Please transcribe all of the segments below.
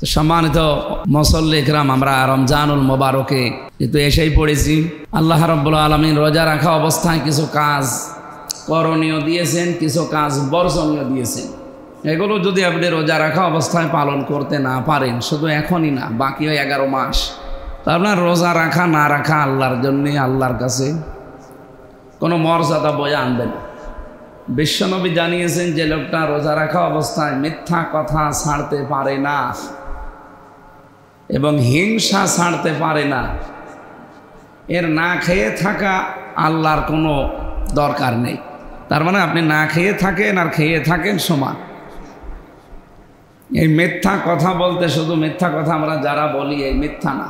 তো সম্মানিত মুসল্লি ইকরাম, আমরা রমজানুল মোবারকে কিন্তু এসেই পড়েছি। আল্লাহ রাব্বুল আলামিন রোজা রাখা অবস্থায় কিছু কাজ করণীয় দিয়েছেন, কিছু কাজ বর্জনীয় দিয়েছেন। এগুলো যদি আপনি রোজা রাখা অবস্থায় পালন করতে না পারেন, শুধু এখনই না, বাকি 11 মাস, তা আপনার রোজা রাখা না রাখা আল্লাহর জন্যে, আল্লাহর কাছে কোনো মর্যাদা বয়ে আনবে না। বিশ্বনবী জানিয়েছেন যে লোকটা রোজা রাখা অবস্থায় মিথ্যা কথা ছাড়তে পারে না এবং হিংসা ছাড়তে পারে না, এর না খেয়ে থাকা আল্লাহর কোনো দরকার নেই। তার মানে আপনি না খেয়ে থাকেন আর খেয়ে থাকেন সমান। এই মিথ্যা কথা বলতে শুধু মিথ্যা কথা আমরা যারা বলি এই মিথ্যা না,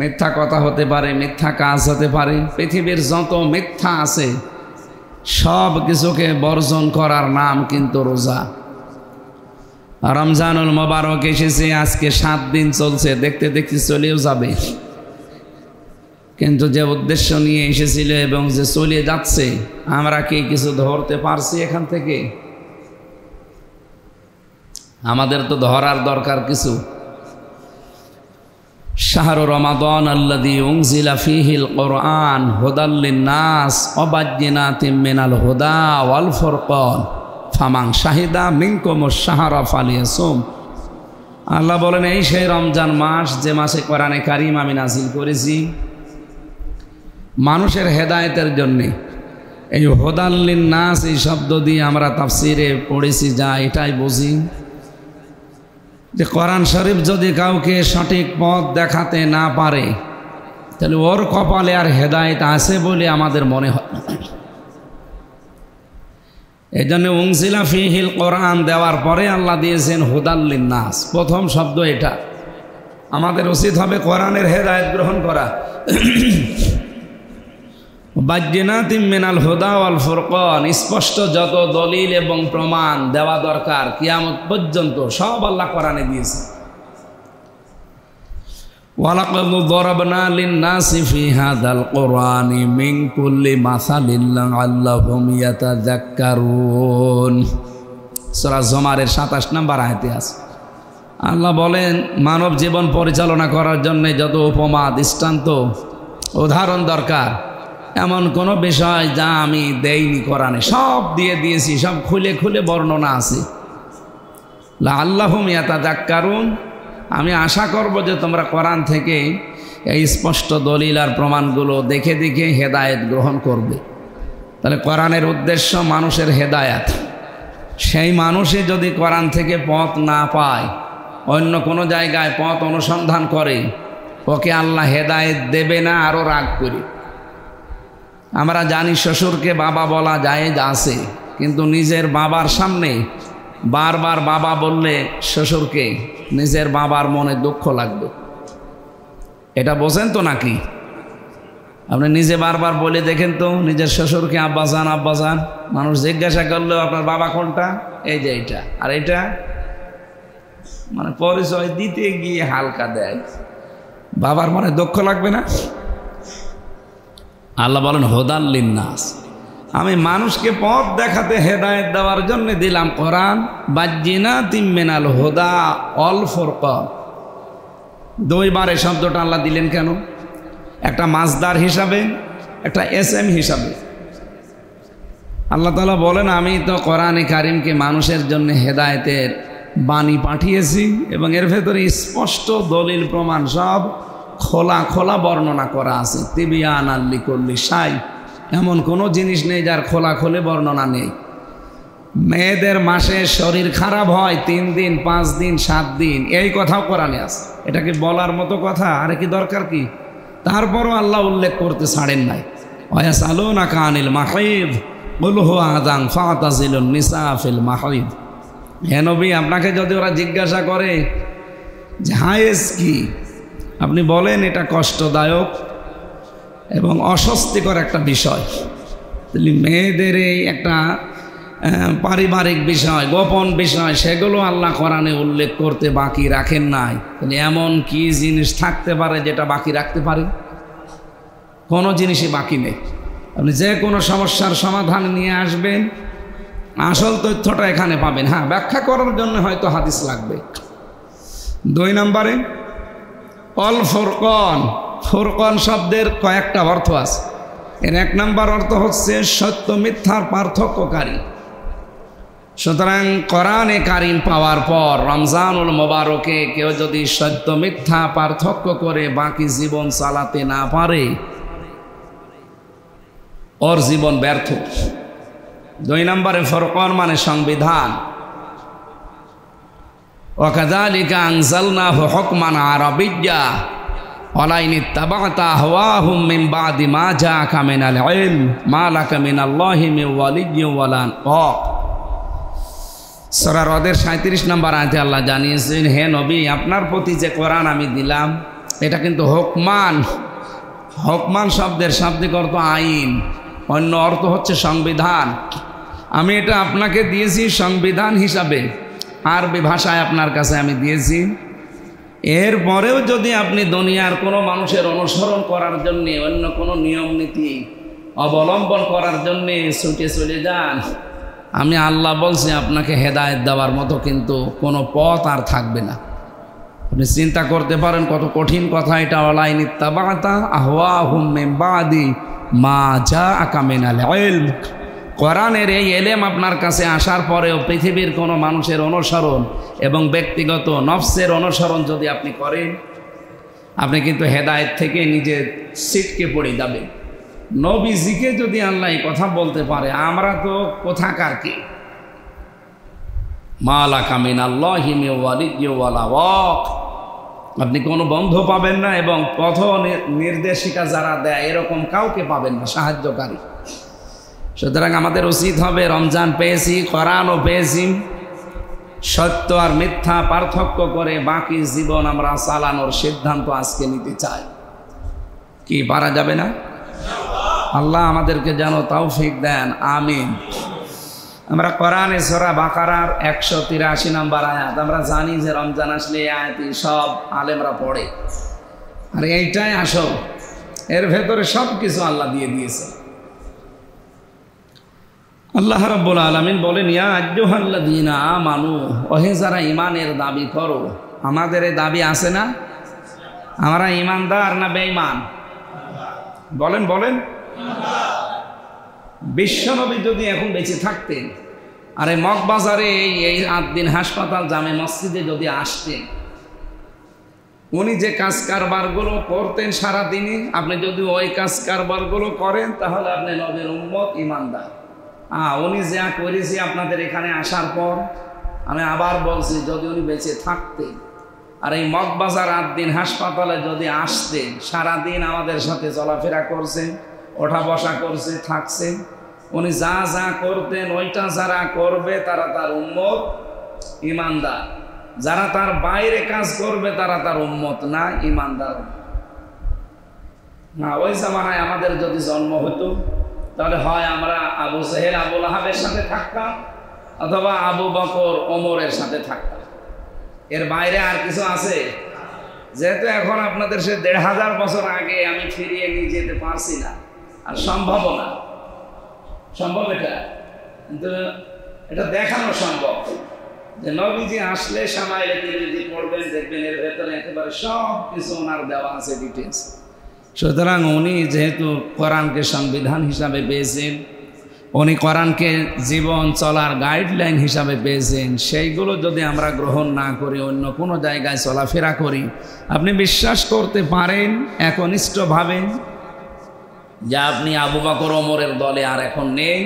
মিথ্যা কথা হতে পারে, মিথ্যা কাজ হতে পারে। পৃথিবীর যত মিথ্যা আছে সব কিছুকে বর্জন করার নাম কিন্তু রোজা। রমজানুল মোবারক এসেছে, আজকে 7 দিন চলছে, দেখতে দেখতে চলেও যাবে। কিন্তু যে উদ্দেশ্য নিয়ে এসেছিল এবং যে চলে যাচ্ছে, আমরা কি কিছু ধরতে পারছি এখান থেকে? আমাদের তো ধরার দরকার কিছু। শাহরু রমাদান আল্লাযী উনজিলা ফীহিল কুরআন হুদাল লিন-নাস ওয়া বায়্যিনাতিম মিনাল হুদা ওয়াল ফুরকান ফামান শাহিদা মিনকুমুশ শাহরা ফালিয়াসুম। আল্লাহ বলেন, এই সেই রমজান মাস যে মাসে কোরআনে কারীম আমি নাজিল করেছি মানুষের হেদায়েতের জন্যে। এই হুদাল লিন-নাস এই শব্দ দিয়ে আমরা তাফসিরে পড়েছি, যা এটাই বুঝি যে কোরআন শরীফ যদি কাউকে সঠিক পথ দেখাতে না পারে তাহলে ওর কপালে আর হেদায়েত আছে বলে আমাদের মনে হয়। এই জন্য উনজিলা ফীহিল কোরআন দেওয়ার পরে আল্লাহ দিয়েছেন হুদাল লিন-নাস। প্রথম শব্দ এটা। আমাদের উচিত হবে কোরআনের হেদায়েত গ্রহণ করা। বায়্যিনাতিম মিনাল হুদা ওয়াল ফুরকান, স্পষ্ট যত দলিল এবং প্রমাণ দেওয়া দরকার কিয়ামত পর্যন্ত সব আল্লাহ কোরআনে দিয়েছে। ওয়ালাকাদ দরাবনা লিন-নাসি ফি হাযাল কুরআনি মিন কুল্লি মাসালিন লাআল্লাহুম ইয়াতাযাক্কারুন। সূরা জুমারের 27 নম্বর আয়াতে আছে। আল্লাহ বলেন, মানব জীবন পরিচালনা করার জন্য যত উপমা, দৃষ্টান্ত, উদাহরণ দরকার, এমন কোনো বিষয় যা আমি দেইনি কোরআনে, সব দিয়ে দিয়েছি, সব খুলে খুলে বর্ণনা আছে। লাআল্লাহুম ইয়াতাযাক্কারুন, আমি আশা করব যে তোমরা কোরআন থেকে এই স্পষ্ট দলিল আর প্রমাণগুলো দেখে দেখে হেদায়েত গ্রহণ করবে। তাহলে কোরআনের উদ্দেশ্য মানুষের হেদায়েত। সেই মানুষই যদি কোরআন থেকে পথ না পায়, অন্য কোনো জায়গায় পথ অনুসন্ধান করে, ওকে আল্লাহ হেদায়েত দেবে না, আরও রাগ করে। আমরা জানি শ্বশুরকে বাবা বলা জায়েজ আছে, কিন্তু নিজের বাবার সামনে বারবার বাবা বললে শ্বশুরকে নিজের বাবার মনে দুঃখ লাগবে। এটা বোঝেন তো নাকি? আপনি নিজে বারবার বলে দেখেন তো নিজের শ্বশুরকে আব্বাজান আব্বাজান। মানুষ জিজ্ঞাসা করলেও আপনার বাবা কোনটা, এই যে এইটা, আর এইটা, মানে পরিচয় দিতে গিয়ে হালকা দেয়। বাবার মনে দুঃখ লাগবে না? আল্লাহ বলেন হুদাল লিন-নাস, আমি মানুষকে পথ দেখাতে হেদায়েত দেওয়ার জন্য দিলাম কোরআন। বায়্যিনাতিম মিনাল হুদা ওয়াল ফুরকান, 2 বার এই শব্দটা আল্লাহ দিলেন কেন? একটা মাসদার হিসাবে, একটা এসএম হিসাবে। আল্লাহ তাআলা বলেন, আমি তো কোরআনে কারীমকে মানুষের জন্য হেদায়েতের বাণী পাঠিয়েছি এবং এর ভেতরে স্পষ্ট দলিল প্রমাণ সব খোলা খোলা বর্ণনা করা আছে। তিবিয়ানাল লিকুল্লি শাই, এমন কোনো জিনিস নেই যার খোলা খোলে বর্ণনা নেই। মেয়েদের মাসে শরীর খারাপ হয় 3 দিন, 5 দিন, 7 দিন, এই কথাও কোরআনে আছে। এটা কি বলার মতো কথা? আরে কি দরকার কি? তারপরও আল্লাহ উল্লেখ করতে ছাড়েন নাই। ওয়ায়াসালুনাকা আনিল মাহিদ কুল হুয়া আযান ফাতাজিলুন নিসা ফিল মাহিদ। হে নবী, আপনাকে যদি ওরা জিজ্ঞাসা করে যে হায়েজ কি, আপনি বলেন এটা কষ্টদায়ক এবং অস্বস্তিকর একটা বিষয়। মেয়েদের এই একটা পারিবারিক বিষয়, গোপন বিষয়, সেগুলো আল্লাহ কোরআনে উল্লেখ করতে বাকি রাখেন নাই। তাহলে এমন কি জিনিস থাকতে পারে যেটা বাকি রাখতে পারে? কোনো জিনিসই বাকি নেই। আপনি যে কোনো সমস্যার সমাধান নিয়ে আসবেন, আসল তথ্যটা এখানে পাবেন। হ্যাঁ, ব্যাখ্যা করার জন্য হয়তো হাদিস লাগবে, 2 নম্বরে অল ফুরকান। ফুরকান শব্দের কয়েকটা অর্থ আছে। এর 1 নম্বর অর্থ হচ্ছে সত্য মিথ্যার পার্থক্যকারী। সুতরাং কোরআনে কারিম পাওয়ার পর রমজানুল মোবারকে কেউ যদি সত্য মিথ্যা পার্থক্য করে বাকি জীবন চালাতে না পারে, ওর জীবন ব্যর্থ। 2 নম্বরে ফুরকান মানে সংবিধান। ওয়াকাযালিকা আনজালনাহু হুকমান আরাবিয়্যা ওয়ালাইন ইত্তাবা'তা আহওয়াহুম মিন বা'দি মা জাআকা মিনাল ইলম মা লাকা মিনাল্লাহি মিন ওয়ালিয়্যিন ওয়ালা নাসীর। সূরা রদের 37 নম্বর আয়াতে আল্লাহ জানিয়েছেন, হে নবী, আপনার প্রতি যে কোরআন আমি দিলাম এটা কিন্তু হুকমান। হুকমান শব্দের শাব্দিক অর্থ আইন, অন্য অর্থ হচ্ছে সংবিধান। আমি এটা আপনাকে দিয়েছি সংবিধান হিসাবে, আরবি ভাষায় আপনার কাছে আমি দিয়েছি। এরপরেও যদি আপনি দুনিয়ার কোনো মানুষের অনুসরণ করার জন্যে, অন্য কোনো নিয়ম নীতি অবলম্বন করার জন্যে ছুটে চলে যান, আমি আল্লাহ বলছি আপনাকে হেদায়েত দেওয়ার মতো কিন্তু কোনো পথ আর থাকবে না। আপনি চিন্তা করতে পারেন কত কঠিন কথা এটা। ওয়ালাইন ইত্তাবা'তা আহওয়াহুম মিন বা'দি মা জাআকা মিনাল ইলম। কোরআনের এই এলেম আপনার কাছে আসার পরেও পৃথিবীর কোনো মানুষের অনুসরণ এবং ব্যক্তিগত নফসের অনুসরণ যদি আপনি করেন, আপনি কিন্তু হেদায়েত থেকে নিজে ছিটকে পড়ে যাবেন। নবীজিকে যদি আল্লাহ এই কথা বলতে পারে, আমরা তো কোথাকার কে? মা লাকা মিনাল্লাহি মিন ওয়ালিয়্যিন ওয়ালা ওয়াক। আপনি কোনো বন্ধু পাবেন না এবং পথ নির্দেশিকা যারা দেয় এরকম কাউকে পাবেন না, সাহায্যকারী। সুতরাং আমাদের উচিত হবে, রমজান পেয়েছি, কোরআনও পেয়েছি, সত্য আর মিথ্যা পার্থক্য করে বাকি জীবন আমরা চালানোর সিদ্ধান্ত আজকে নিতে চাই। কি পারা যাবে না? আল্লাহ আমাদেরকে যেন তৌফিক দেন, আমিন। আমরা কোরআনে সূরা বাকারার 183 নম্বর আয়াত, আমরা জানি যে রমজান আসলে এই আয়াতই সব আলেমরা পড়ে, আর এইটাই আসল। এর ভেতরে সব কিছু আল্লাহ দিয়ে দিয়েছে। আল্লাহ রাব্বুল আলামিন বলেন, ইয়া আইয়ুহাল্লাযীনা আমানু, ওহে যারা ঈমানের দাবি করো। আমাদের এই দাবি আছে না? আমরা ঈমানদার না বেঈমান? বলেন বলেন। বিশ্বনবী যদি এখন বেঁচে থাকতেন আর এই মগবাজারে এই 8 দিন হাসপাতাল জামে মসজিদে যদি আসতেন, উনি যে কাজ কারবারগুলো করতেন সারাদিনে, আপনি যদি ওই কাজ কারবারগুলো করেন তাহলে আপনি নবীর উম্মত, ঈমানদার। উনি যা করেছি আপনাদের এখানে আসার পর, আমি আবার বলছি, যদি উনি বেঁচে থাকতেন আর এই মগবাজার 8 দিন হাসপাতালে যদি আসতেন, সারাদিন আমাদের সাথে চলাফেরা করছেন, ওঠা বসা করছে, থাকছে, উনি যা যা করতেন ওইটা যারা করবে তারা তার উম্মত, ঈমানদার। যারা তার বাইরে কাজ করবে তারা তার উম্মত না, ঈমানদার না। ওই জামানায় আমাদের যদি জন্ম হতো তাহলে হয় আমরা আবু জেহেল, আবু লাহাবের সাথে থাকতাম, অথবা আবু বকর, ওমরের সাথে থাকতাম। এর বাইরে আর কিছু আছে? যেহেতু এখন আপনাদের সে 1500 বছর আগে আমি ফিরিয়ে নিয়ে যেতে পারছি না, আর সম্ভব না। সম্ভব এটা, কিন্তু এটা দেখানো সম্ভব যে নবীজি আসলে সামাইলে তিরমিজি পড়বেন, দেখবেন এর ভেতরে একেবারে সব কিছু ওনার দেওয়া আছে, ডিটেলস। সুতরাং উনি যেহেতু কোরআনকে সংবিধান হিসাবে পেয়েছেন, উনি কোরআনকে জীবন চলার গাইডলাইন হিসাবে পেয়েছেন, সেইগুলো যদি আমরা গ্রহণ না করি, অন্য কোনো জায়গায় চলাফেরা করি, আপনি বিশ্বাস করতে পারেন একনিষ্ঠভাবে যে আপনি আবু বকর, ওমরের দলে আর এখন নেই।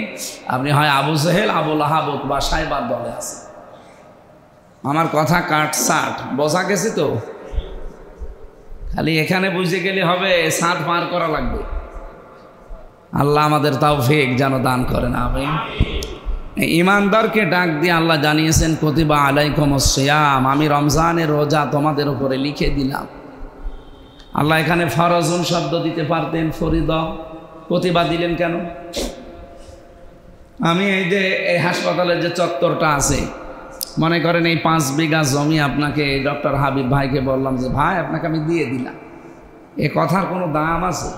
আপনি হয় আবু জেহেল, আবু লাহাব বা সাইবার দলে আছেন। আমার কথা কাটছাট বোঝা গেছে তো? খালি এখানে বুঝে গেলে হবে, সাত পার করা লাগবে। আল্লাহ আমাদের তৌফিক যেন দান করেন, আমিন। ঈমানদারকে ডাক দিয়ে আল্লাহ জানিয়েছেন, কুতিবা আলাইকুমুস সিয়াম, আমি রমজানের রোজা তোমাদের উপরে লিখে দিলাম। আল্লাহ এখানে ফরজুন শব্দ দিতে পারতেন, ফরিদ, কুতিবা দিলেন কেন? আমি এই যে এই হাসপাতালের যে চত্বরটা আছে, মনে করেন এই 5 বিঘা জমি আপনাকে, ডক্টর হাবিব ভাইকে বললাম যে ভাই আপনাকে আমি দিয়ে দিলাম, এ কথার কোনো দাম আছে?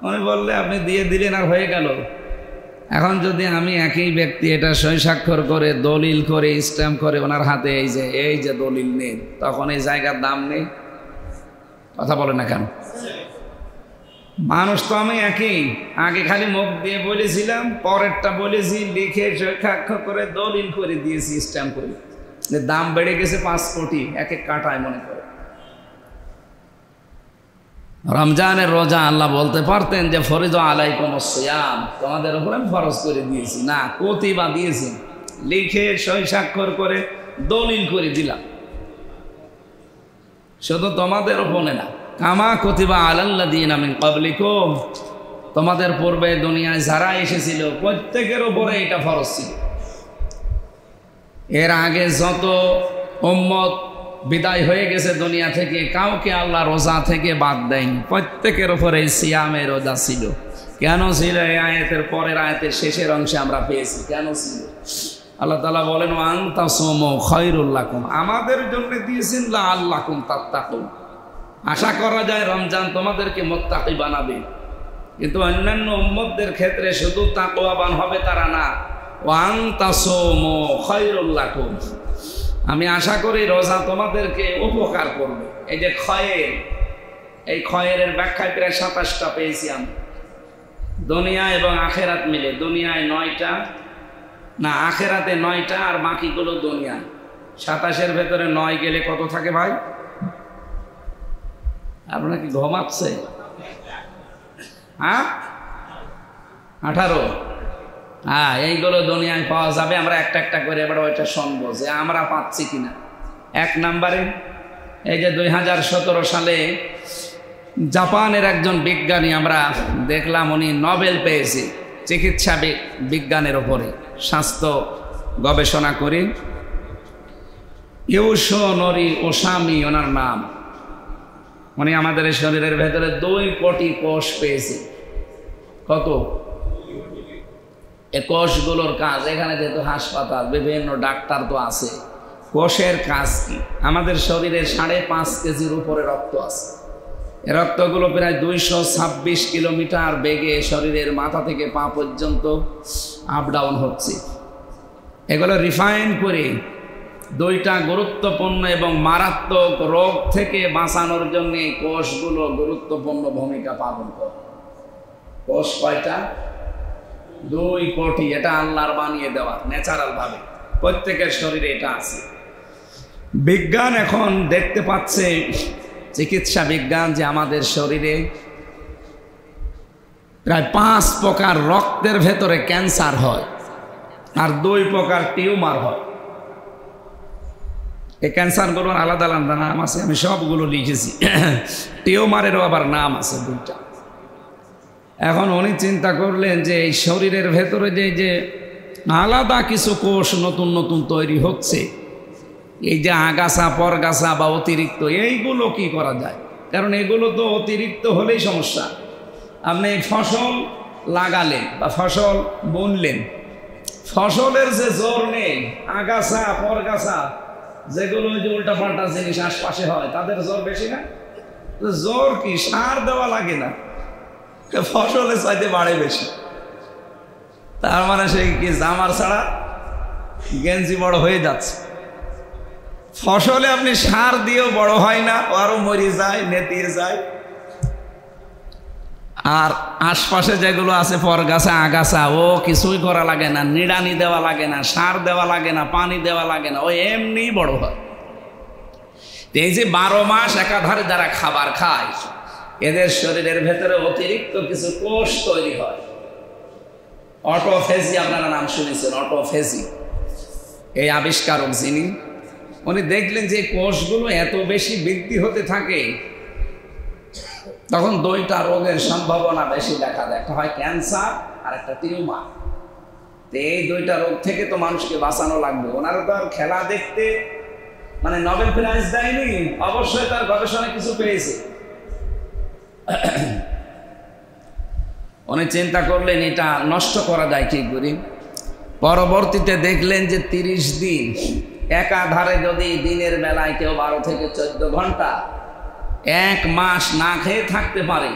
উনি বললে আপনি দিয়ে দিলেন আর হয়ে গেল, এখন যদি আমি একই ব্যক্তি এটা সই স্বাক্ষর করে দলিল করে স্ট্যাম্প করে ওনার হাতে এই যে দলিল নেই, তখন এই জায়গার দাম নেই? কথা বলে না কেন? মানুষ তো আমি একই, আগে খালি মুখ দিয়ে বলেছিলাম, পরেরটা বলেছি লিখে সই স্বাক্ষর করে দলিল করে দিয়েছি স্ট্যাম্প করে, যে দাম বেড়ে গেছে 5 কোটি এক এক কাটায় মনে করে। রমজানের রোজা আল্লাহ বলতে পারতেন যে ফরিজ আলাইকুম সিয়াম, তোমাদের উপর আমি ফরজ করে দিয়েছি। না, কতিবা দিয়েছি, লিখে সই স্বাক্ষর করে দলিল করে দিলাম। শুধু তোমাদের উপরে না, কামা কতিবা আলাল্লাযীনা মিন ক্বাবলিকুম, তোমাদের পূর্বে দুনিয়ায় যারা এসেছিল প্রত্যেকের উপরে এটা ফরজ ছিল। এর আগে যত উম্মত বিদায় হয়ে গেছে দুনিয়া থেকে, কাউকে আল্লাহ রোজা থেকে বাদ দেয়নি, প্রত্যেকের উপরে সিয়ামে রোজা ছিল। কেন ছিল? এই আয়াতের পরের আয়াতের শেষের অংশে আমরা পেয়েছি কেন ছিল। আল্লাহ তাআলা বলেন আন তাসুমু খায়রুল লাকুম, আমাদের জন্য দিয়েছেন লাআল্লাকুম তাত্তাকুন, আশা করা যায় রমজান তোমাদেরকে মুত্তাকি বানাবে। কিন্তু অন্যান্য উম্মতদের ক্ষেত্রে শুধু তাকওয়াবান হবে তারা না, ওয়ান তাসুমু খায়রুল লাকুম, আমি আশা করি রোজা তোমাদেরকে উপকার করবে। এই যে খয়ের, এই খয়েরের ব্যাখ্যায় প্রায় 27টা পেয়েছি আমি, দুনিয়া এবং আখেরাত মিলে। দুনিয়ায় 9টা, না আখেরাতে 9টা, আর বাকিগুলো দুনিয়া। 27-এর ভেতরে 9 গেলে কত থাকে ভাই? আপনারা কি ঘুমাচ্ছে? হ্যাঁ, 18। হ্যাঁ, এইগুলো দুনিয়ায় পাওয়া যাবে। আমরা একটা একটা করে এবার ওইটা শুনবো যে আমরা পাচ্ছি কিনা। 1 নম্বরে এই যে 2017 সালে জাপানের একজন বিজ্ঞানী আমরা দেখলাম, উনি নোবেল পেয়েছে চিকিৎসা বিজ্ঞানের ওপরে, স্বাস্থ্য গবেষণা করে। ইউশোনোরি ওসামি ওনার নাম। উনি আমাদের শরীরের ভেতরে 2 কোটি কোষ পেয়েছে। কত? এই কোষগুলোর কাজ, এখানে যেহেতু হাসপাতাল, বিভিন্ন ডাক্তার তো আছে, কোষের কাজ কি? আমাদের শরীরে 5.5 কেজির উপরে রক্ত আছে। এই রক্তগুলো প্রায় 226 কিলোমিটার বেগে শরীরের মাথা থেকে পা পর্যন্ত আপ ডাউন হচ্ছে। এগুলো রিফাইন করে 2টা গুরুত্বপূর্ণ এবং মারাত্মক রোগ থেকে বাঁচানোর জন্য এই কোষগুলো গুরুত্বপূর্ণ ভূমিকা পালন করে। কোষ কয়টা? 2 কোটি। এটা আল্লাহর বানিয়ে দেওয়া, ন্যাচারাল ভাবে প্রত্যেকের শরীরে এটা আছে। বিজ্ঞান এখন দেখতে পাচ্ছে, চিকিৎসা বিজ্ঞান, যে আমাদের শরীরে প্রায় 5 প্রকার রক্তের ভেতরে ক্যান্সার হয় আর 2 প্রকার টিউমার হয়। এই ক্যান্সারগুলোর আলাদা আলাদা নাম আছে, আমি সবগুলো লিখেছি। টিউমারেরও আবার নাম আছে 2টা। এখন উনি চিন্তা করলেন যে এই শরীরের ভেতরে যে আলাদা কিছু কোষ নতুন নতুন তৈরি হচ্ছে, এই যে আগাছা পরগাছা বা অতিরিক্ত, এইগুলো কি করা যায়? কারণ এগুলো তো অতিরিক্ত হলেই সমস্যা। আপনি ফসল লাগালেন বা ফসল বুনলেন, ফসলের যে জোর নেই, আগাছা পরগাছা যেগুলো ওই যে উল্টাপাল্টা জিনিস আশপাশে হয়, তাদের জোর বেশি না? জোর কি? সার দেওয়া লাগে না, ফসলের চাইতে বাড়ে বেশি। তার মানে সেই কি জামার ছাড়া গেঞ্জি বড় হয়ে যাচ্ছে। ফসলে আপনি সার দিয়েও বড় হয় না, আরো মরে যায়, নেতিয়ে যায়। আর আশপাশে যেগুলো আছে পরগাছা আগাছা, ও কিছুই করা লাগে না, নিড়ানি দেওয়া লাগে না, সার দেওয়া লাগে না, পানি দেওয়া লাগে না, ও এমনি বড় হয়। এই যে 12 মাস একাধারে যারা খাবার খায়, এদের শরীরের ভেতরে অতিরিক্ত কিছু কোষ তৈরি হয়। অটোফেজি, আপনারা নাম শুনেছেন অটোফেজি। এই আবিষ্কারক যিনি, উনি দেখলেন যে কোষগুলো এত বেশি বৃদ্ধি হতে থাকে, তখন 2টা রোগের সম্ভাবনা বেশি দেখা দেয়। একটা হয় ক্যান্সার আর একটা টিউমার। তো এই 2টা রোগ থেকে তো মানুষকে বাঁচানো লাগবে। ওনারা তো আর খেলা দেখতে মানে নোবেল প্রাইজ দেয়নি, অবশ্যই তার গবেষণায় কিছু পেয়েছে। উনি চিন্তা করলেন এটা নষ্ট করা যায় কি করে। পরবর্তীতে দেখলেন যে 30 দিন একাধারে যদি দিনের বেলায় কেউ 12 থেকে 14 ঘন্টা 1 মাস না খেয়ে থাকতে পারে,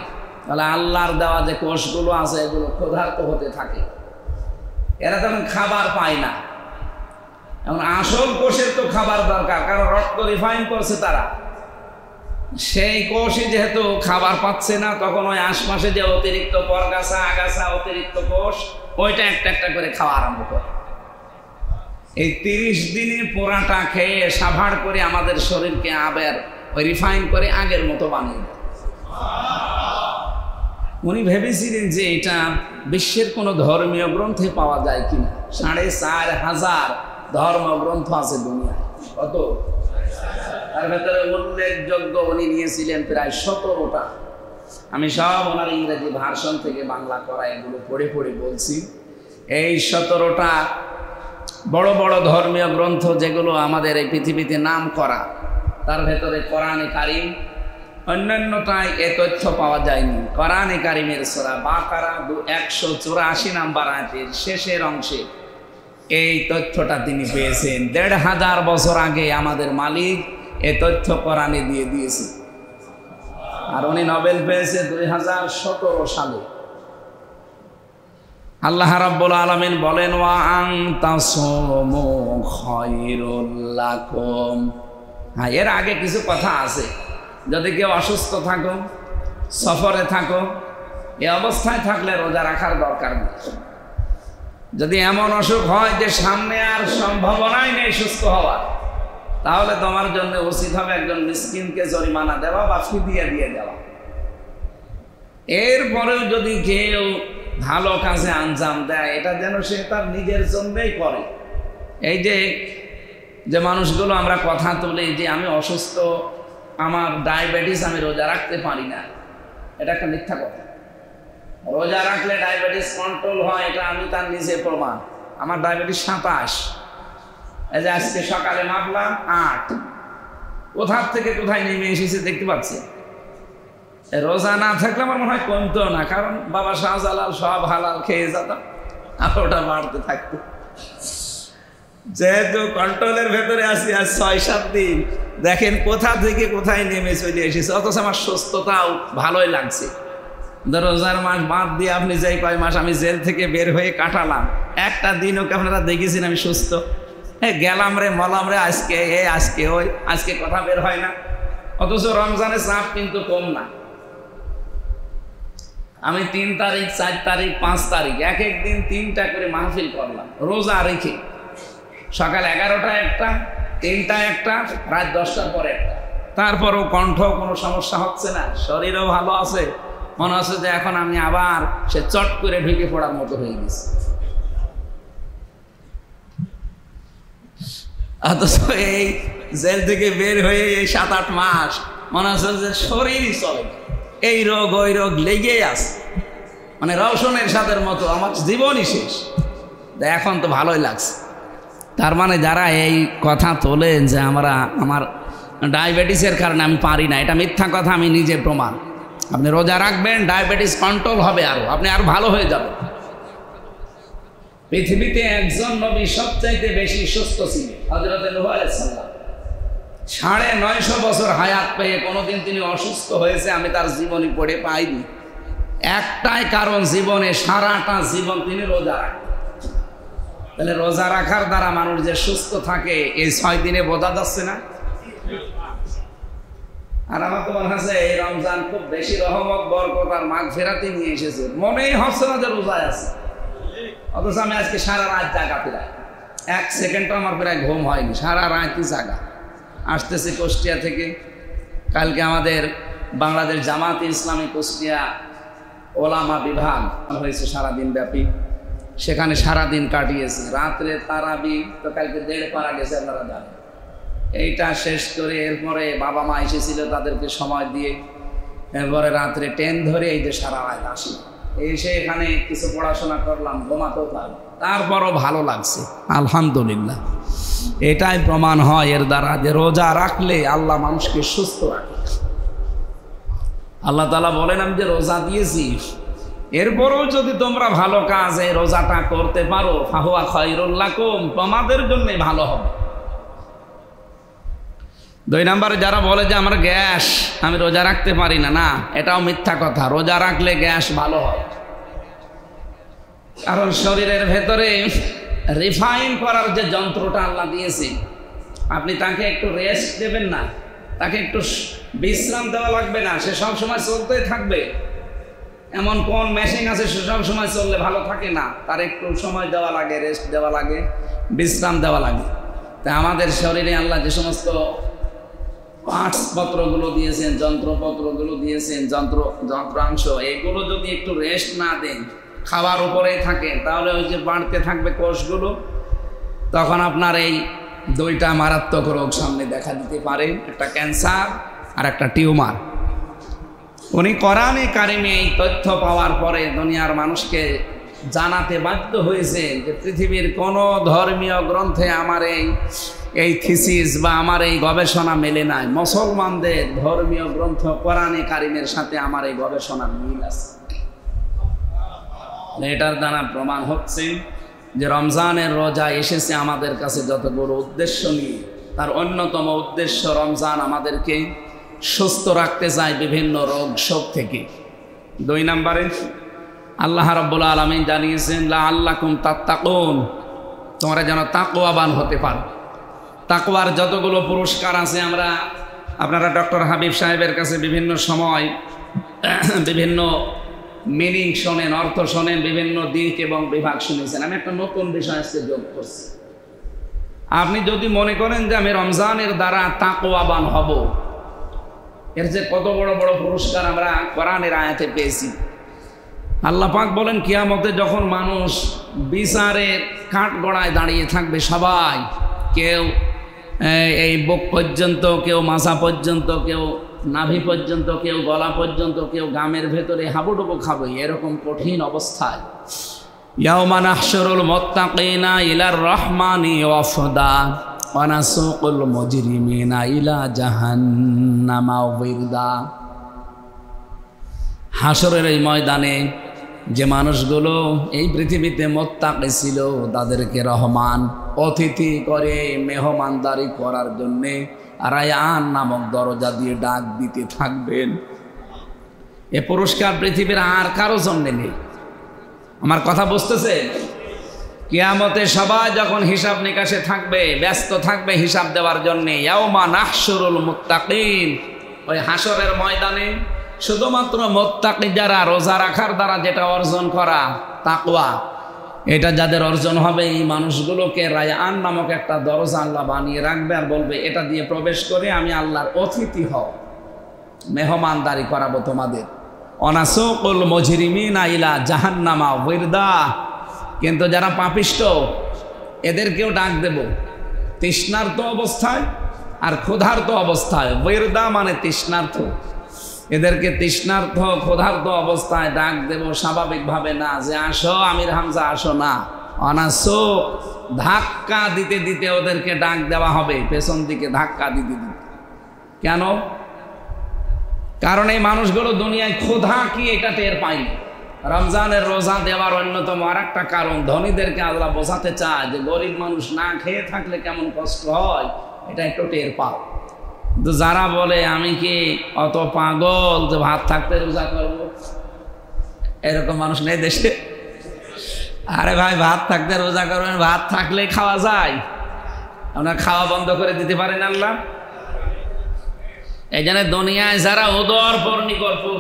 তাহলে আল্লাহর দেওয়া যে কোষগুলো আছে এগুলো ক্ষুধার্ত হতে থাকে। এরা তখন খাবার পায় না। এখন আসল কোষের তো খাবার দরকার, কারণ রক্ত রিফাইন করছে তারা। সেই কোষই যেহেতু খাবার পাচ্ছে না, তখন ওই আশপাশে যে অতিরিক্ত পরগাছা আগাছা অতিরিক্ত কোষ, ওইটা একটা একটা করে খাওয়া আরম্ভ করে। এই 30 দিনে পোড়াটা খেয়ে সাভার করে আমাদের শরীরকে আবার ওই রিফাইন করে আগের মতো বানিয়ে দেয়। উনি ভেবেছিলেন যে এটা বিশ্বের কোনো ধর্মীয় গ্রন্থে পাওয়া যায় কিনা। 4500 ধর্মগ্রন্থ আছে দুনিয়ায়। কত? তার ভেতরে উল্লেখযোগ্য উনি নিয়েছিলেন প্রায় 17টা। আমি সব ওনার ইংরেজি ভার্সন থেকে বাংলা করা এগুলো পড়ে পড়ে বলছি। এই 17টা বড় বড় ধর্মীয় গ্রন্থ যেগুলো আমাদের এই পৃথিবীতে নাম করা, তার ভেতরে কোরআনে কারিম, অন্যান্যটায় এ তথ্য পাওয়া যায়নি। কোরআনে কারিমের সূরা বাকারা 184 নম্বর আয়াতের শেষের অংশে এই তথ্যটা তিনি পেয়েছেন। 1500 বছর আগে আমাদের মালিক এ তথ্য কোরআনে দিয়ে দিয়েছে। আর উনি নোবেল পেয়েছে 2017 সালে। আল্লাহ রাব্বুল আলামিন বলেন, ওয়া আনতাসুমু খায়রুল লাকুম। হ্যাঁ, এর আগে কিছু কথা আছে। যদি কেউ অসুস্থ থাকো, সফরে থাকো, এ অবস্থায় থাকলে রোজা রাখার দরকার নেই। যদি এমন অসুখ হয় যে সামনে আর সম্ভাবনাই নেই সুস্থ হওয়ার, তাহলে তোমার জন্য উচিত হবে একজন মিসকিনকে জরিমানা দেওয়া বা ফিদিয়া দিয়ে দেওয়া। এরপরেও যদি কেউ ভালো কাজে আঞ্জাম দেয়, এটা যেন সে তার নিজের জন্যই করে। এই যে মানুষগুলো আমরা কথা তুলি যে আমি অসুস্থ, আমার ডায়াবেটিস, আমি রোজা রাখতে পারি না, এটা একটা মিথ্যা কথা। রোজা রাখলে ডায়াবেটিস কন্ট্রোল হয়, এটা আমি তার নিজে প্রমাণ। আমার ডায়াবেটিস 27, এই যে আজকে সকালে মাপলাম 8। কোথার থেকে কোথায় নেমে এসেছে দেখতে পাচ্ছি। রোজা না থাকলে আমার মনে হয় কমতো না, কারণ বাবা শাহজালাল সব হালাল খেয়ে যেতাম, আর ওটা বাড়তে থাকতো। যেহেতু কন্ট্রোলের ভেতরে আছি আজ 6-7 দিন, দেখেন কোথা থেকে কোথায় নেমে চলে এসেছে। অথচ আমার সুস্থতাও ভালোই লাগছে। রোজার মাস বাদ দিয়ে আপনি যেই কয় মাস আমি জেল থেকে বের হয়ে কাটালাম, একটা দিনও কি আপনারা দেখেছেন আমি সুস্থ? গেলাম রে মলাম রে, আজকে ওই আজকে কথা বের হয় না। অথচ রমজানের চাপ কিন্তু কম না। আমি 3 তারিখ, 4 তারিখ, 5 তারিখ এক দিন 3টা করে মাহফিল করলাম রোজা রেখে। সকাল 11টায় একটা, 3টায় একটা, রাত 10টার পরে একটা। তারপরও কণ্ঠ কোনো সমস্যা হচ্ছে না, শরীরও ভালো আছে। মনে হচ্ছে যে এখন আমি আবার সে চট করে ঢুকে পড়ার মতো হয়ে গেছে। অথচ এই জেল থেকে বের হয়ে এই 7-8 মাস মনে হচ্ছে যে শরীরই চলে, এই রোগ ওই রোগ লেগেই আছে, মানে রওশনের সাথের মতো আমার জীবনই শেষ। এখন তো ভালোই লাগছে। তার মানে যারা এই কথা তোলেন যে আমার ডায়াবেটিসের কারণে আমি পারি না, এটা মিথ্যা কথা, আমি নিজে প্রমাণ। আপনি রোজা রাখবেন, ডায়াবেটিস কন্ট্রোল হবে, আপনি আরো ভালো হয়ে যাবেন। পৃথিবীতে একজন নবী সবচাইতে বেশি সুস্থ ছিলেন, হযরত নূহ আলাইহিস সালাম। 950 বছর হায়াত পেয়ে কোনোদিন তিনি অসুস্থ হয়েছে আমি তার জীবনী পড়ে পাইনি। একটাই কারণ, জীবনে সারাটা জীবন তিনি রোজা রাখেন। তাহলে রোজা রাখার দ্বারা মানুষ যে সুস্থ থাকে এই 6 দিনে বোঝা যাচ্ছে না? আর আমার তো মনে হচ্ছে এই রমজান খুব বেশি রহমত, বরকত আর মাগফিরাত নিয়ে এসেছে। মনেই হচ্ছে না যে রোজায় আছে। অথচ আমি আজকে সারা রাত জাগা, প্রায় 1 সেকেন্ডও আমার প্রায় ঘুম হয়নি, সারা রাতই জাগা। আসতেছে কুষ্টিয়া থেকে। কালকে আমাদের বাংলাদেশ জামাতে ইসলামী কুষ্টিয়া ওলামা বিভাগ হয়েছে সারাদিন ব্যাপী, সেখানে সারাদিন কাটিয়েছে। রাত্রে তারাবি তো কালকে 1.5 পারা গেছে, আপনারা জানেন। এইটা শেষ করে এরপরে বাবা মা এসেছিল, তাদেরকে সময় দিয়ে এরপরে রাত্রে ট্রেন ধরে এই যে সারা রাত আসি, এসে এখানে কিছু পড়াশোনা করলাম, ঘুমাতেও পারলাম, তারপরও ভালো লাগছে আলহামদুলিল্লাহ। এটাই প্রমাণ হয় এর দ্বারা যে রোজা রাখলে আল্লাহ মানুষকে সুস্থ রাখে। আল্লাহ তাআলা বলেন আমি যে রোজা দিয়েছি, এরপরও যদি তোমরা ভালো কাজ এই রোজাটা করতে পারো, ফাহুয়া খায়রুল লাকুম, তোমাদের জন্য ভালো হবে। 2 নম্বরে যারা বলে যে আমার গ্যাস, আমি রোজা রাখতে পারি না, না, এটাও মিথ্যা কথা। রোজা রাখলে গ্যাস ভালো হয়। কারণ শরীরের ভেতরে রিফাইন করার যে যন্ত্রটা আল্লাহ দিয়েছে, আপনি তাকে একটু রেস্ট দেবেন না, তাকে একটু বিশ্রাম দেওয়া লাগবে না, সে সব সময় চলতেই থাকবে। এমন কোন মেশিন আছে সে সব সময় চললে ভালো থাকে না, তার একটু সময় দেওয়া লাগে, রেস্ট দেওয়া লাগে, বিশ্রাম দেওয়া লাগে। তা আমাদের শরীরে আল্লাহ যে সমস্ত পার্টসপত্রগুলো দিয়েছেন, যন্ত্রপত্রগুলো দিয়েছেন, যন্ত্রাংশ, এগুলো যদি একটু রেস্ট না দেন, খাবার উপরেই থাকে, তাহলে ওই যে বাড়তে থাকবে কোষগুলো, তখন আপনার এই দুইটা মারাত্মক রোগ সামনে দেখা দিতে পারে, একটা ক্যান্সার আর একটা টিউমার। উনি কোরআনে কারিমে এই তথ্য পাওয়ার পরে দুনিয়ার মানুষকে জানাতে বাধ্য হয়েছে যে পৃথিবীর কোনো ধর্মীয় গ্রন্থে আমার এই থিসিস বা আমার এই গবেষণা মেলে নাই। মুসলমানদের ধর্মীয় গ্রন্থ কোরআনে কারিমের সাথে আমার এই গবেষণার মিল আছে। এটার দ্বারা প্রমাণ হচ্ছে যে রমজানের রোজা এসেছে আমাদের কাছে যতগুলো উদ্দেশ্য নিয়ে, তার অন্যতম উদ্দেশ্য রমজান আমাদেরকে সুস্থ রাখতে চায় বিভিন্ন রোগ শোক থেকে। 2 নম্বরে আল্লাহ রাব্বুল আলামিন জানিয়েছেন লাআল্লাকুম তাত্তাকুন, তোমরা যেন তাকওয়াবান হতে পারো। তাকওয়ার যতগুলো পুরস্কার আছে আপনারা ডক্টর হাবিব সাহেবের কাছে বিভিন্ন সময় বিভিন্ন মিনিং শোনেন, অর্থ শোনেন, বিভিন্ন দিক এবং বিভাগ শুনেছেন। আমি একটা নতুন বিষয় আজকে যোগ করছি। আপনি যদি মনে করেন যে আমি রমজানের দ্বারা তাকওয়াবান হব, এর যে কত বড় বড় পুরস্কার আমরা কোরআনের আয়াতে পেয়েছি। আল্লাহ পাক বলেন কিয়ামতে যখন মানুষ বিচারের কাঠগড়ায় দাঁড়িয়ে থাকবে, সবাই, কেউ এই বুক পর্যন্ত, কেউ মাথা পর্যন্ত, কেউ নাভি পর্যন্ত, কেউ গলা পর্যন্ত, কেউ গামের ভেতরে হাবুডুবু খাবে, এরকম কঠিন অবস্থায় ইয়াউমা নাহশুরুল মুত্তাকিনা ইলার রহমানি ওয়াফদা ওয়া নাসুকুল মুজরিমিনা ইলা জাহান্নামা ওয়িরদা। হাসরের এই ময়দানে যে মানুষগুলো এই পৃথিবীতে মুত্তাকি ছিল, তাদেরকে রহমান অতিথি করে মেহমানদারি করার জন্যে রায়ান নামক দরজা দিয়ে ডাক দিতে থাকবেন। এ পুরস্কার পৃথিবীর আর কারো জন্য নেই। আমার কথা বুঝতেছে? কিয়ামতে সবাই যখন হিসাব নিকাশে থাকবে, ব্যস্ত থাকবে হিসাব দেওয়ার জন্যে, ইয়াউমা নাহশুরুল মুত্তাকিন, ওই হাসরের ময়দানে শুধুমাত্র মুত্তাকি যারা, রোজা রাখার দ্বারা যেটা অর্জন করা তাকওয়া, এটা যাদের অর্জন হবে, এই মানুষগুলোকে রায়ান নামক একটা দরজা আল্লাহ বানিয়ে রাখবে আর বলবে এটা দিয়ে প্রবেশ করে আমি আল্লাহর অতিথি হও, মেহমানদারি করাবো তোমাদের। অনাসুকুল মুজরিমিনা ইলা জাহান্নামা ওয়িরদা। কিন্তু যারা পাপিষ্ট, এদেরকেও ডাক দেব তৃষ্ণার্ত অবস্থায় আর ক্ষুধার্ত অবস্থায়। ওয়িরদা মানে তৃষ্ণার্ত, এদেরকে তৃষ্ণার্থ ক্ষুধার্ত অবস্থায় ডাক দেব, স্বাভাবিকভাবে না যে আসো আমির হামজা আসো, না, অনাসো ধাক্কা দিতে দিতে ওদেরকে ডাক দেওয়া হবে, পেছন দিকে ধাক্কা দিতে দিতে। কেন? কারণ এই মানুষগুলো দুনিয়ায় ক্ষুধা কি এটা টের পায়নি। রমজানের রোজা দেওয়ার অন্যতম আর একটা কারণ, ধনীদেরকে আল্লাহ বোঝাতে চায় যে গরিব মানুষ না খেয়ে থাকলে কেমন কষ্ট হয়, এটা একটু টের পাও। কিন্তু যারা বলে আমি কি অত পাগল যে ভাত থাকতে রোজা করবো, এরকম মানুষ নেই দেশে। আরে ভাই, ভাত থাকতে রোজা করবেন, ভাত থাকলে খাওয়া যায়, আপনার খাওয়া বন্ধ করে দিতে পারেন আল্লাহ? এই জন্য দুনিয়ায় যারা উদর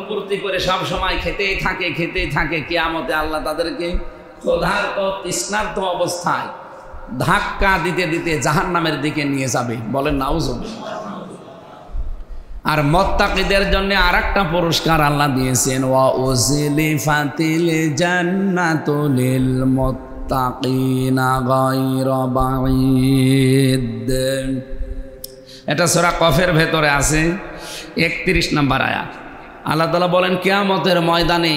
পূর্তি করে সব সময় খেতেই থাকে, কিয়ামতে আল্লাহ তাদেরকে ক্ষুধার্ত তৃষ্ণার্ত অবস্থায় ধাক্কা দিতে দিতে জাহান্নামের দিকে নিয়ে যাবে। বলেন নাউজুবিল্লাহ। আর মুত্তাকিদের জন্য আরেকটা পুরস্কার আল্লাহ দিয়েছেন, ওয়া উযলিফাতিল জান্নাতু লিল মুত্তাকিনা গায়রা বাঈদ। এটা সূরা কফের ভেতরে আছে, 31 নম্বর আয়াত। আল্লাহ তাআলা বলেন কিয়ামতের ময়দানে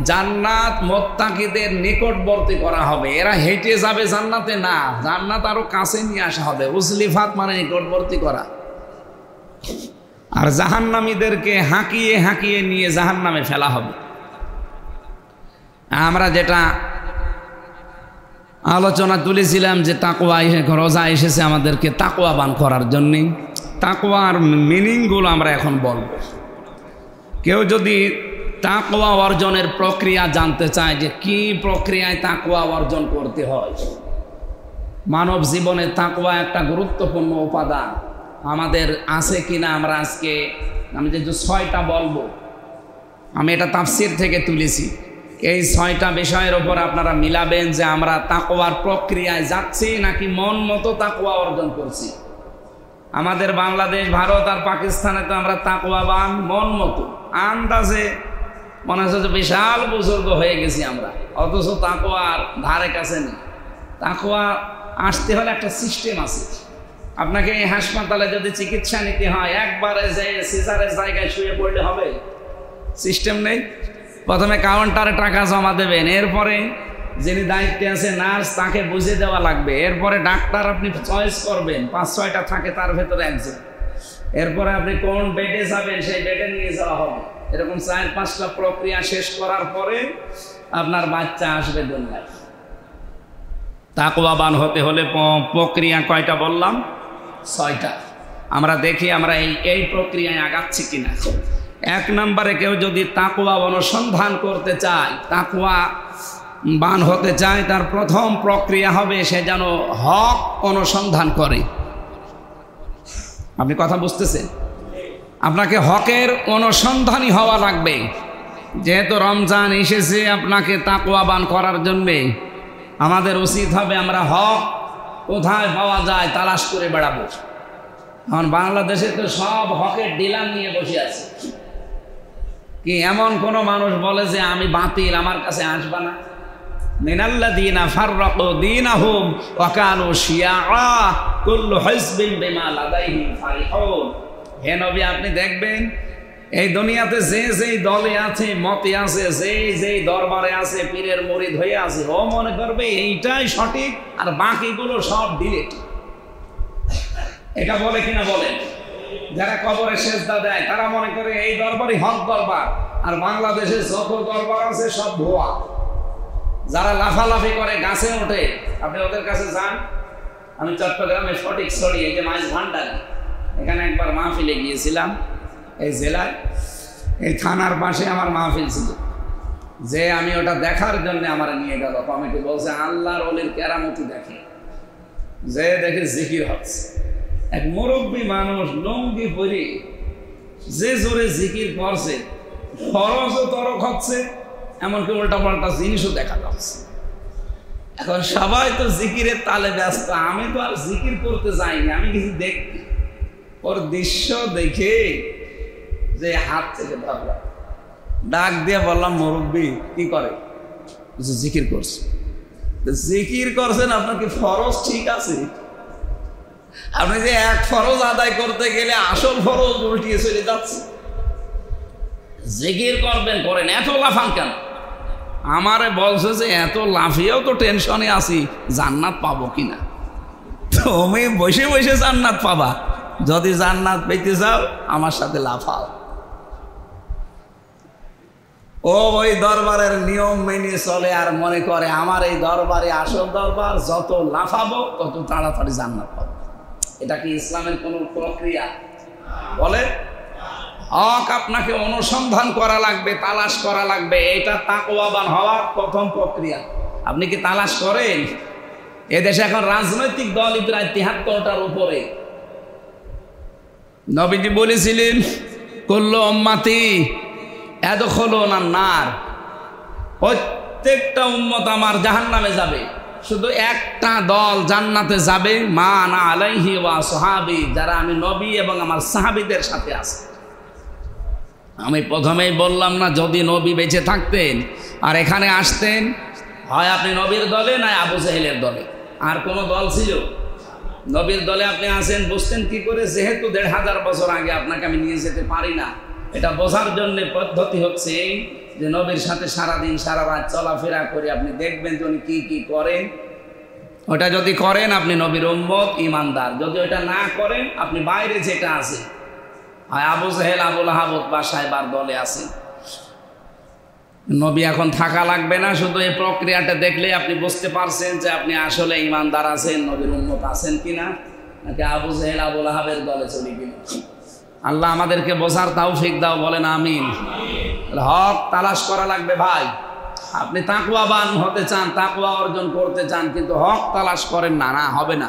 জান্নাত মুত্তাকিদের নিকটবর্তী করা হবে। এরা হেঁটে যাবে জান্নাতে না, জান্নাত আরো কাছে নিয়ে আসা হবে। উযলিফাত মানে নিকটবর্তী করা। আর জাহান্নামীদেরকে হাঁকিয়ে হাঁকিয়ে নিয়ে জাহান্নামে ফেলা হবে। আমরা যেটা আলোচনা তুলেছিলাম যে তাকওয়া, রোজা এসেছে আমাদেরকে তাকওয়াবান করার জন্যে। তাকওয়ার মিনিংগুলো আমরা এখন বলবো। কেউ যদি তাকওয়া অর্জনের প্রক্রিয়া জানতে চাই যে কি প্রক্রিয়ায় তাকওয়া অর্জন করতে হয়। মানব জীবনে তাকওয়া একটা গুরুত্বপূর্ণ উপাদান আমাদের আছে কিনা আমরা আজকে আমি যে 6টা বলবো, আমি এটা তাফসীর থেকে তুলেছি। এই 6টা বিষয়ের উপর আপনারা মিলাবেন যে আমরা তাকওয়ার প্রক্রিয়ায় যাচ্ছি নাকি মন মতো তাকওয়া অর্জন করছি। আমাদের বাংলাদেশ, ভারত আর পাকিস্তানে তো আমরা তাকওয়াবান মন মতো, আন্দাজে মনে হচ্ছে যে বিশাল বুজুর্গ হয়ে গেছি আমরা, অথচ তাকওয়ার ধারে কাছে নেই। তাকওয়া আসতে হলে একটা সিস্টেম আছে। আপনাকে এই হাসপাতালে যদি চিকিৎসা নিতে হয় একবারে যে সিজারের জায়গায় শুয়ে পড়লে হবে? সিস্টেম নেই। প্রথমে কাউন্টারে টাকা জমা দেবেন, এরপরে যিনি দায়িত্বে আছে নার্স তাকে বুঝিয়ে দেওয়া লাগবে, এরপরে ডাক্তার আপনি চয়েস করবেন, 5-6টা থাকে তার ভেতরে একজন, এরপরে আপনি কোন বেডে যাবেন সেই বেডে নিয়ে যাওয়া হবে। এরকম 4-5টা প্রক্রিয়া শেষ করার পরে আপনার বাচ্চা আসবে দুনিয়ায়। তাকওয়াবান হতে হলে প্রক্রিয়া কয়টা বললাম? 6টা। আমরা দেখি আমরা এই প্রক্রিয়ায় আগাচ্ছি কিনা। 1 নম্বরে কেউ যদি তাকওয়া অনুসন্ধান করতে চায়, তাকওয়া বান হতে চায়, তার প্রথম প্রক্রিয়া হবে সে যেন হক অনুসন্ধান করে। আপনি কথা বুঝতেছেন? আপনাকে হকের অনুসন্ধানী হওয়া লাগবে। যেহেতু রমজান এসেছে আপনাকে তাকওয়াবান করার জন্যে, আমাদের উচিত হবে আমরা হক কোথায় পাওয়া যায় তালাশ করে বেড়াবো। এখন বাংলাদেশে তো সব হকের ডিলার নিয়ে বসে আছে। কি এমন কোন মানুষ বলে যে আমি বাতিল, আমার কাছে আসবা না? মিনাল্লাযীনা ফাররাকু দীনাহুম ওয়া কানু শিয়া কুল্লু হিজবিন বিমা লাদাইহিম ফারিহুন। হে নবী, আপনি দেখবেন এই দুনিয়াতে যে যেই দলে আছে, মতে আছে, যেই দরবারে আছে, পীরের মুরিদ হয়ে আছে, ও মনে করবে এইটাই সঠিক আর বাকিগুলো সব ডিলেট। এটা বলে কিনা বলেন? যারা কবরে সেজদা দেয় তারা মনে করে এই দরবারই হক দরবার, আর বাংলাদেশে যত দরবার আছে সব ভুয়া। যারা লাফালাফি করে গাছে ওঠে, আপনি ওদের কাছে যান। আমি চট্টগ্রামে ফটিক ছড়ি, এই যে মাছ ভান্ডারি, এখানে একবার মাহফিলে গিয়েছিলাম। এই জেলায় এই থানার পাশে আমার মাহফিল ছিল, যে আমি ওটা দেখার জন্য আমার নিয়ে গেল কমিটি। বলছে আল্লাহর ওলির কেরামতি দেখে, যে দেখে জিকির হচ্ছে। এক মুরব্বী মানুষ লুঙ্গি পরে যে জোরে জিকির করছে, ফরজও তরক হচ্ছে, এমনকি উল্টা পাল্টা জিনিসও দেখা যাচ্ছে। এখন সবাই তো জিকিরের তালে ব্যস্ত, আমি তো আর জিকির করতে যাইনি, আমি কিছু দেখি। ওর দৃশ্য দেখে যে হাত থেকে ধরলাম, ডাক দিয়ে বললাম মুরব্বী কি করে? জিকির করছে। জিকির করছেন, আপনার কি ফরজ ঠিক আছে? আপনি যে এক ফরজ আদায় করতে গেলে আসল ফরজ উল্টিয়ে চলে যাচ্ছে। জিকির করবেন, করেন, এত লাফান কেন? আমারে বলছে যে এত লাফিয়েও তো টেনশনে আছি জান্নাত পাবো কিনা। তুমি বসে বসে জান্নাত পাবা, যদি জান্নাত পেতে চাও আমার সাথে লাফাও। ও ওই দরবারের নিয়ম মেনে চলে আর মনে করে আমার এই দরবারে আসল দরবার, যত লাফাবো তত তাড়াতাড়ি জান্নাত পাবো। এটা কি ইসলামের কোন প্রক্রিয়া? বলে হক আপনাকে অনুসন্ধান করা লাগবে, তালাশ করা লাগবে। এটা তাকওয়াবান হওয়ার প্রথম প্রক্রিয়া। আপনি কি তালাশ করেন? এদেশে এখন রাজনৈতিক দলই প্রায় ৭৩টার উপরে। নবীজি বলেছিলেন কুল্লু উম্মতি ইয়াদখুলুনা নার, প্রত্যেকটা উম্মত আমার জাহান্নামে যাবে, শুধু একটা দল জান্নাতে যাবে, মা আনা আলাইহি ওয়া সাহাবী, যারা আমি নবী এবং আমার সাহাবীদের সাথে আছে। আমি প্রথমেই বললাম না, যদি নবী বেঁচে থাকতেন আর এখানে আসতেন, হয় আপনি নবীর দলে না আবু জাহেলের দলে। আর কোন দল ছিল? নবীর দলে আপনি আছেন, বুঝতেন কি করে? যেহেতু ১৫০০ বছর আগে আপনাকে আমি নিয়ে যেতে পারি না। এটা বোঝার জন্য পদ্ধতি হচ্ছে এই যে নবীর সাথে সারাদিন সারা রাত চলাফেরা করে আপনি দেখবেন যে উনি কি কি করেন। ওটা যদি করেন আপনি নবীর উম্মত, ইমানদার। যদি ওটা না করেন আপনি বাইরে যেটা আছে, হয় আবু জাহেল, আবুল আহাব বা সাহেবার দলে আছে। নবী এখন থাকা লাগবে না, শুধু এই প্রক্রিয়াটা দেখলে আপনি বুঝতে পারছেন যে আপনি আসলে ইমানদার আছেন, নবীর উম্মত আছেন কিনা, নাকি আবু জাহেল আবুল আহাবের দলে চলে গেলেন। আল্লাহ আমাদেরকে বোঝার তৌফিক দাও, বলেন আমিন। হক তালাশ করা লাগবে ভাই। আপনি তাকওয়াবান হতে চান, তাকওয়া অর্জন করতে চান, কিন্তু হক তালাশ করেন না, না হবে না।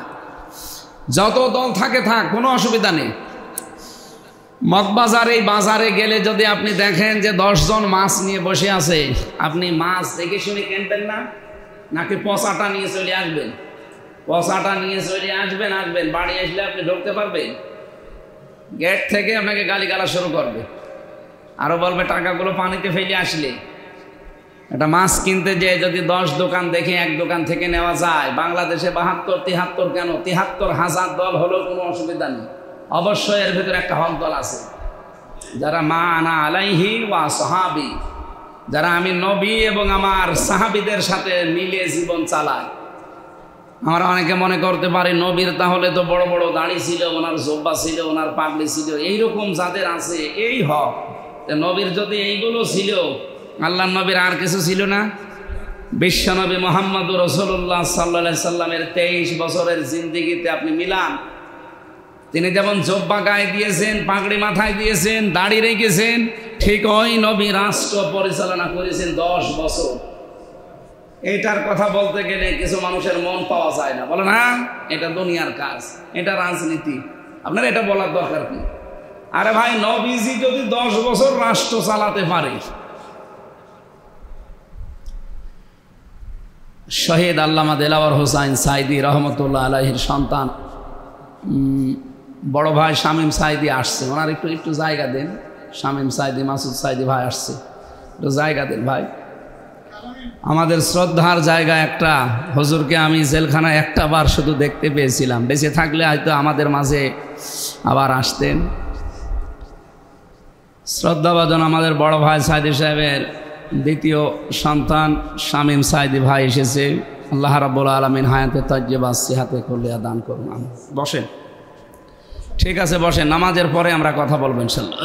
যত দল থাকে থাক, কোনো অসুবিধা নেই। মগবাজারে বাজারে গেলে যদি আপনি দেখেন যে 10 জন মাছ নিয়ে বসে আছে, আপনি মাছ দেখে শুনে কিনবেন না, নাকি পচাটা নিয়ে চলে আসবেন? পচাটা নিয়ে চলে আসবেন, বাড়ি আসলে আপনি ঢুকতে পারবেন? গেট থেকে আপনাকে গালিগালা শুরু করবে, আরো বলবে টাকাগুলো পানিতে ফেলে আসলে। একটা মাছ কিনতে যেয়ে যদি 10 দোকান দেখে এক দোকান থেকে নেওয়া যায়, বাংলাদেশে 72, 73 কেন 73,000 দল হলেও কোনো অসুবিধা নেই। অবশ্যই এর ভিতরে একটা হক দল আছে, যারা মা আনা আলাইহি ওয়া সাহাবি, যারা আমি নবী এবং আমার সাহাবীদের সাথে মিলে জীবন চালায়। আমরা অনেকে মনে করতে পারি নবীর তাহলে তো বড় বড় দাড়ি ছিল, ওনার জোব্বা ছিল, ওনার পাগড়ি ছিল, এইরকম যাদের আছে এই হক। নবীর যদি এইগুলো ছিল, আল্লাহ নবীর আর কিছু ছিল না? বিশ্বনবী মুহাম্মদুর রাসূলুল্লাহ সাল্লাল্লাহু আলাইহি সাল্লামের 23 বছরের জিন্দেগিতে আপনি মিলান, তিনি যেমন জোব্বা গায়ে দিয়েছেন, পাগড়ি মাথায় দিয়েছেন, দাড়ি রেখেছেন, ঠিক ওই নবী রাষ্ট্র পরিচালনা করেছেন 10 বছর। এইটার কথা বলতে গেলে কিছু মানুষের মন পাওয়া যায় না, বলে না এটা দুনিয়ার কাজ, এটা রাজনীতি, আপনার এটা বলার দরকার কি? আরে ভাই, নবীজি যদি 10 বছর রাষ্ট্র চালাতে পারে। শহীদ আল্লামা দেলাওয়ার হোসাইন সাইদি রহমতুল্লাহ আলাইহির সন্তান বড় ভাই শামীম সাইদি আসছে, ওনার একটু জায়গা দেন। শামীম সাইদি, মাসুদ সাইদি ভাই আসছে, একটু জায়গা দেন ভাই। আমাদের শ্রদ্ধার জায়গা একটা হুজুরকে আমি জেলখানায় একটা বার শুধু দেখতে পেয়েছিলাম, বেঁচে থাকলে হয়তো আমাদের মাঝে আবার আসতেন। শ্রদ্ধাভাজন আমাদের বড় ভাই সাইদি সাহেবের দ্বিতীয় সন্তান শামীম সাইদি ভাই এসেছে। আল্লাহ রাব্বুল আলামিন হায়াতে তাজ্জিবা সিহাতে কুল্লিয়া দান করুন। বসেন, ঠিক আছে বসেন, নামাজের পরে আমরা কথা বলবো ইনশাআল্লাহ।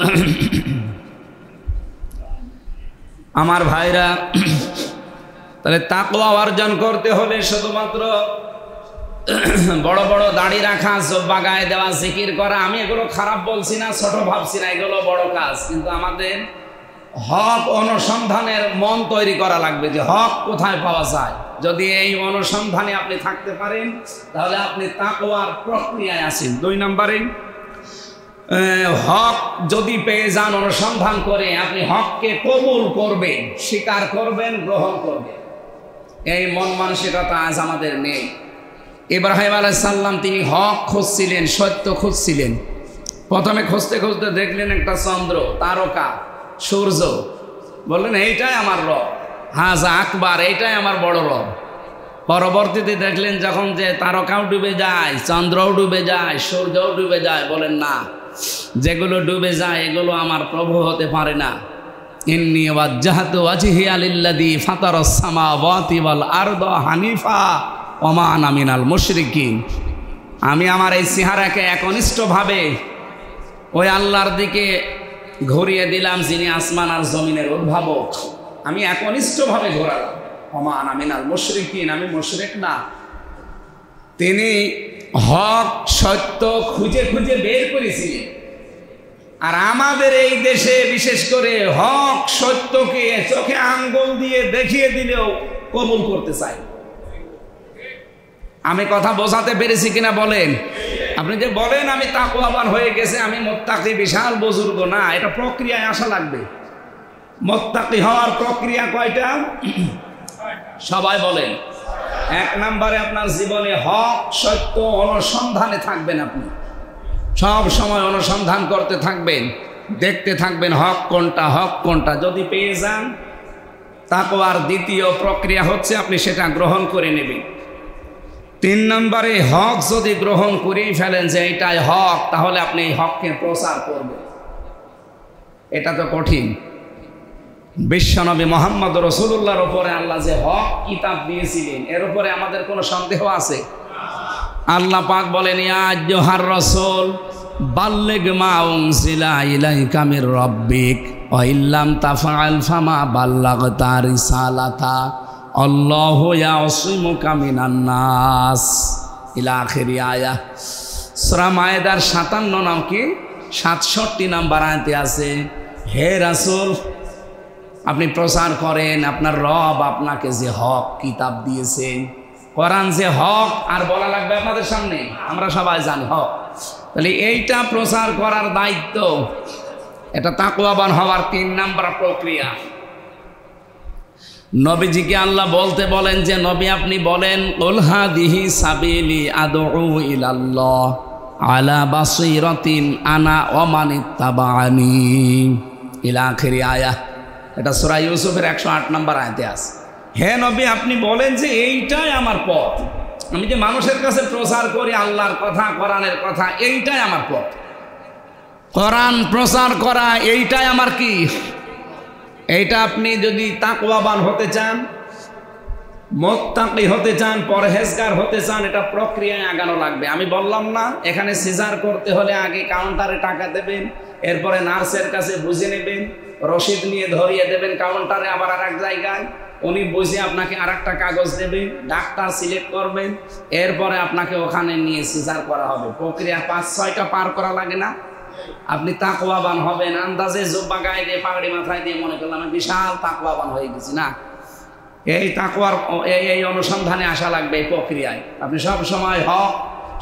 আমার ভাইরা, তাহলে তাকওয়া অর্জন করতে হলে শুধুমাত্র বড় বড় দাড়ি রাখা, জোব্বা গায়ে দেওয়া, জিকির করা, আমি এগুলো খারাপ বলছি না, ছোট ভাবছি না, এগুলো বড় কাজ। কিন্তু আমাদের হক অনুসন্ধানের মন তৈরি করা লাগবে, যে হক কোথায় পাওয়া যায়। যদি এই অনুসন্ধানে আপনি থাকতে পারেন, তাহলে আপনি তাকওয়ার প্রক্রিয়ায় আছেন। 2 নম্বরে, হক যদি পেয়ে যান, অনুসন্ধান করে আপনি হককে কবুল করবেন, স্বীকার করবেন, গ্রহণ করবেন। এই মন মানসিকতা আজ আমাদের নেই। ইব্রাহিম আলাইহিস সালাম তিনি হক খুঁজছিলেন, সত্য খুঁজছিলেন। প্রথমে খুঁজতে খুঁজতে দেখলেন একটা চন্দ্র, তারকা, সূর্য, বললেন এইটাই আমার রব, হাজা আকবার, এইটাই আমার বড় রব। পরবর্তীতে দেখলেন যখন যে তারকাও ডুবে যায়, চন্দ্রও ডুবে যায়, সূর্যও ডুবে যায়, বলেন না, যেগুলো ডুবে যায় এগুলো আমার প্রভু হতে পারে না। ইন্নী ওয়াজ্জাহতু ওয়াজহিয়া লিল্লাযী ফাতারাস সামাওয়াতি ওয়াল আরদা হানিফা ওয়া মা আনা মিনাল মুশরিকিন। আমি আমার এই চেহারাকে একনিষ্ঠভাবে ওই আল্লাহর দিকে ঘুরিয়ে দিলাম, যিনি আসমান আর জমিনের উদ্ভাবক। আমি একনিষ্ঠভাবে ঘোরালাম। ওয়া মা আনা মিনাল মুশরিকিন, আমি মুশরিক না। তিনি হক সত্য খুঁজে খুঁজে বের করেছিলেন। আর আমাদের এই দেশে বিশেষ করে হক সত্যকে চোখে আঙ্গুল দিয়ে দেখিয়ে দিলেও কবুল করতে চাই। আমি কথা বোঝাতে পেরেছি কিনা বলেন? আপনি যে বলেন আমি তাকওয়াবান হয়ে গেছে, আমি মুত্তাকি, বিশাল বুজুর্গ, না, এটা প্রক্রিয়ায় আসা লাগবে। মুত্তাকি হওয়ার প্রক্রিয়া কয়টা? সবাই বলেন। 1 নম্বরে আপনার জীবনে হক সত্য অনুসন্ধানে থাকবেন। আপনি সব সময় অনুসন্ধান করতে থাকবেন, দেখতে থাকবেন হক কোনটা, হক কোনটা। যদি পেয়ে যান, তাকওয়ার দ্বিতীয় প্রক্রিয়া হচ্ছে আপনি সেটা গ্রহণ করে নেবেন। 3 নম্বরে, হক যদি গ্রহণ করেই ফেলেন যে এটাই হক, তাহলে আপনি এই হককে প্রচার করবেন। এটা তো কঠিন। বিশ্বনবী মুহাম্মদ রাসূলুল্লাহর উপরে আল্লাহ যে হক কিতাব দিয়েছিলেন, এর উপরে আমাদের কোনো সন্দেহ আছে? আল্লাহ পাক বলেন, ইয়া আইয়ুহার রাসূল বাল্লিগ মা উনজিলা ইলাইকা মির রাব্বিক ওয়া ইল্লাম তাফআল ফামা বাল্লাগতা রিসালাতা আল্লাহু ইয়াসিমুকা মিনান নাস ইলা আখির আয়া। সূরা মায়েদার 57 নাম কি 67 নাম্বার আয়াতে আছে, হে রাসূল আপনি প্রচার করেন আপনার রব আপনাকে যে হক কিতাব দিয়েছেন, কোরআন যে হক, আর বলা লাগবে আপনাদের সামনে? আমরা সবাই জানি হক। তাহলে এইটা প্রচার করার দায়িত্ব, এটা তাকওয়াবান হওয়ার 3 নাম্বার প্রক্রিয়া। নবীজিকে আল্লাহ বলতে বলেন যে নবী আপনি বলেন, কুল হাদিহি সাবিলি আদউ ইলাল্লাহ আলা বাসীরাতিন আনা ওয়া মান ইত্তাবাআনি ইলা আখিরি আয়াহ। এটা সূরা ইউসুফের 108 নম্বর আয়াতে আছে। হে নবী আপনি বলেন যে এইটাই আমার পথ, আমি যে মানুষের কাছে প্রচার করি আল্লাহর কথা, কোরআনের কথা, এইটাই আমার পথ। কোরআন প্রচার করা এইটাই আমার কি? এইটা আপনি যদি তাকওয়াবান হতে চান, মুত্তাকি হতে চান, পরহেজগার হতে চান, এটা প্রক্রিয়ায় আগানো লাগবে। আমি বললাম না এখানে সিজার করতে হলে আগে কাউন্টারে টাকা দেবেন, এরপরে নার্সের কাছে বুঝে নেবেন, রসিদ নিয়ে ধরিয়ে দেবেন কাউন্টারে, আবার আর এক জায়গায় উনি বুঝে আপনাকে আর একটা কাগজ দেবেন, ডাক্তার সিলেক্ট করবেন, এরপরে আপনাকে ওখানে নিয়ে সিজার করা হবে। প্রক্রিয়া 5-6টা পার করা লাগে না? আপনি তাকওয়াবান হবেন আন্দাজে জুব্বা গায়ে দিয়ে পাগড়ি মাথায় দিয়ে মনে করলাম আমি বিশাল তাকওয়াবান হয়ে গেছি না। এই তাকওয়ার এই অনুসন্ধানে আসা লাগবে, এই প্রক্রিয়ায় আপনি সব সময় হক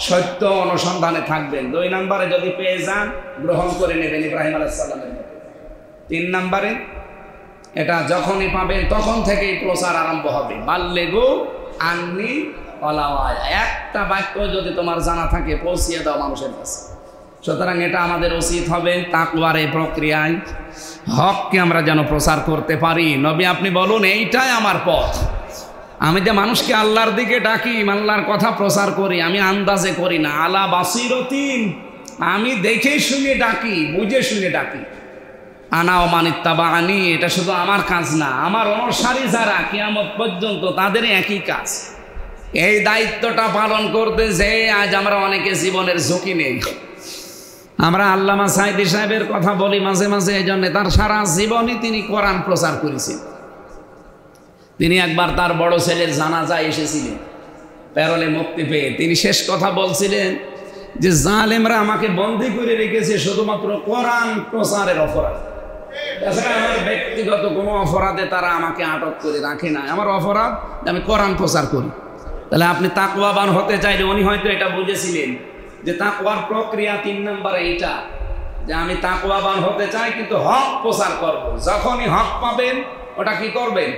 সত্য অনুসন্ধানে থাকবেন। 2 নম্বরে যদি পেয়ে যান গ্রহণ করে নেবেন ইব্রাহিম আলাইহিস সালামের মতো। 3 নম্বরে এটা যখনই পাবেন তখন থেকেই প্রচার আরম্ভ হবে। বাল্লিগু আন্নি ওয়ালাউ আয়া, একটা বাক্য যদি তোমার জানা থাকে পৌঁছিয়ে দাও মানুষের কাছে। সুতরাং এটা আমাদের উচিত হবে তাকওয়ার এই প্রক্রিয়ায় হককে আমরা যেন প্রচার করতে পারি। নবী আপনি বলুন এইটাই আমার পথ, আমি যে মানুষকে আল্লাহর দিকে ডাকি, আল্লাহর কথা প্রচার করি, আমি আন্দাজে করি না, আলা বাসীরাতিন, আমি দেখে শুনে ডাকি, বুঝে শুনে ডাকি। আনা ওয়া মান ইত্তাবাআনি, এটা শুধু আমার কাজ না, আমার অনুসারী যারা কিয়ামত পর্যন্ত তাদের একই কাজ। এই দায়িত্বটা পালন করতে যে আজ আমরা অনেকে জীবনের ঝুঁকি নেই। আমরা আল্লামা সাঈদী সাহেবের কথা বলি মাঝে মাঝে, এই জন্য তার সারা জীবনই তিনি কোরআন প্রচার করেছেন। তিনি একবার তার বড় ছেলের জানাজায় এসেছিলেন, প্যারোলে মুক্তি পেয়ে তিনি শেষ কথা বলছিলেন যে জালেমরা আমাকে বন্দী করে রেখেছে শুধুমাত্র কোরআন প্রচারের অপরাধ, তাছাড়া আমার ব্যক্তিগত কোনো অপরাধে তারা আমাকে আটক করে রাখে না। আমার অপরাধ আমি কোরআন প্রচার করি। তাহলে আপনি তাকওয়াবান হতে চাইলে উনি হয়তো এটা বুঝেছিলেন যে তাকওয়ার প্রক্রিয়া 3 নম্বরে এইটা, যে আমি তাকওয়াবান হতে চাই কিন্তু হক প্রচার করব। যখনই হক পাবেন ওটা কি করবেন?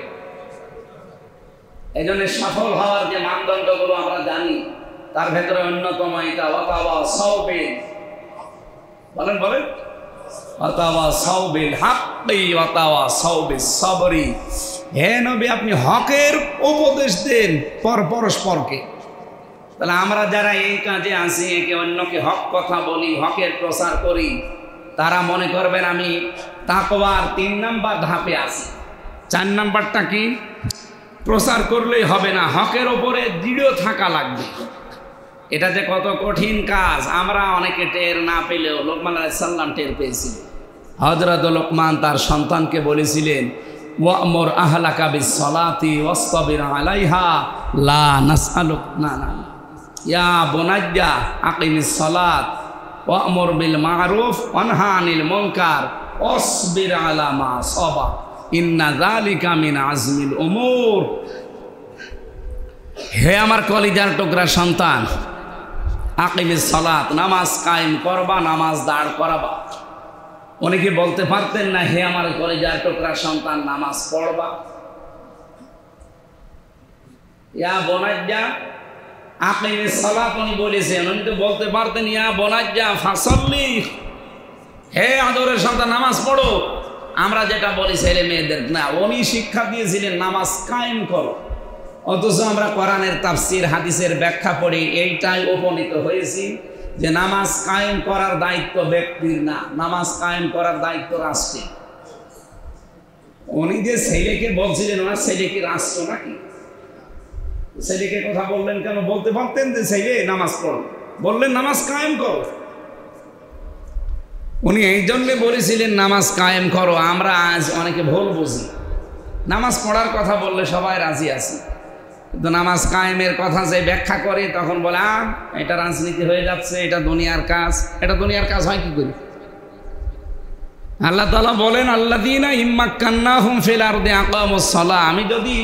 এই জন্য সফল হওয়ার যে মানদণ্ডগুলো আমরা জানি তার ভেতরে অন্যতম এটা ওয়াতাওয়া সাওবিল, বলেন বলেন, ওয়াতাওয়া সাওবিল হাক্কি ওয়াতাওয়া সাওবিস সাবরি। হে নবী আপনি হকের উপদেশ দেন পরস্পরকে। তাহলে আমরা যারা এই কাজে আছি, একে অন্যকে হক কথা বলি, হকের প্রচার করি, তারা মনে করবেন আমি তাকওয়ার 3 নম্বর ধাপে আছি। 4 নম্বরটা কি? প্রচার করলেই হবে না, হকের ওপরে দৃঢ় থাকা লাগবে। এটা যে কত কঠিন কাজ আমরা অনেকে টের না পেলেও লোকমান আলাইহিস সালাম টের পেয়েছিলেন। হযরত লোকমান তার সন্তানকে বলেছিলেন, ওয়া'মুর আহলাকা বিস-সালাতি ওয়াসতাবির আলাইহা লা নাসআলুক না ইয়া বুনাইয়া আকিমিস সালাত ওয়া'মুর বিল মা'রুফ ওয়ানহা আনিল মুনকার ওয়াসবির আলা মা সাবা ইন্না যালিকা মিন আজমিল উমুর। হে আমার কলিজার টুকরা সন্তান, আকিমিস সালাত, নামাজ কায়েম করবা, নামাজ দাঁড় করাবা। অনেকে বলতে পারতেন না হে আমার কলিজার টুকরা সন্তান নামাজ পড়বা। ইয়া বুনাইয়া আকিমিস সালাত উনি বলেছেন, উনি তো বলতে পারতেন ইয়া বুনাইয়া ফাসাল্লি, হে আদরের সন্তান নামাজ পড়ো। আমরা যেটা বলি ছেলে মেয়েদের, না, উনি শিক্ষা দিয়েছিলেন নামাজ কায়েম করো। অথচ আমরা কোরআনের তাফসির হাদিসের ব্যাখ্যা পড়ে এইটাই উপনীত হয়েছি যে নামাজ কায়েম করার দায়িত্ব ব্যক্তির না, নামাজ কায়েম করার দায়িত্ব রাষ্ট্রের। উনি যে ছেলেকে বলছিলেন ওনার ছেলে কি রাষ্ট্র নাকি? ছেলেকে কথা বললেন কেন? বলতে পারতেন যে ছেলে নামাজ পড়ো, বললেন নামাজ কায়েম করো। উনি এই জন্যে বলেছিলেন নামাজ কায়েম করো। আমরা আজ অনেকে ভুল বুঝি, নামাজ পড়ার কথা বললে সবাই রাজি আছি, কিন্তু নামাজ কায়েমের কথা যে ব্যাখ্যা করে তখন বলে এটা রাজনীতি হয়ে যাচ্ছে, এটা দুনিয়ার কাজ। এটা দুনিয়ার কাজ হয় কি করে? আল্লাহ তাআলা বলেন আল্লাযীনা ইম্মাক্কান্নাহুম ফিল আরদি আকামুস সালাহ, আমি যদি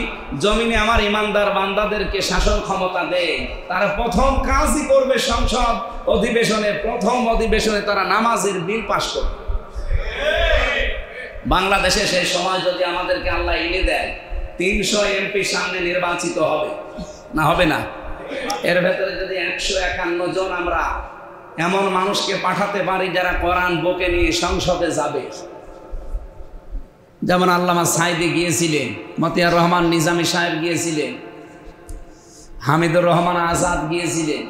জমিনে আমার ইমানদার বান্দাদেরকে শাসন ক্ষমতা দেই, তারা প্রথম কাজই করবে সংসদ অধিবেশনে, প্রথম অধিবেশনে তারা নামাজের বিল পাস করবে। বাংলাদেশে সেই সময় যদি আমাদেরকে আল্লাহ এনে দেয়, 300 এমপি সামনে নির্বাচিত হবে না, হবে না? এর ভেতরে যদি 151 জন আমরা এমন মানুষকে পাঠাতে পারি যারা কোরআন বুকে নিয়ে সংসদে যাবে, যেমন আল্লামা সাইদি গিয়েছিলেন, মতিয়ার রহমান নিজামী সাহেব গিয়েছিলেন, হামিদুর রহমান আজাদ গিয়েছিলেন,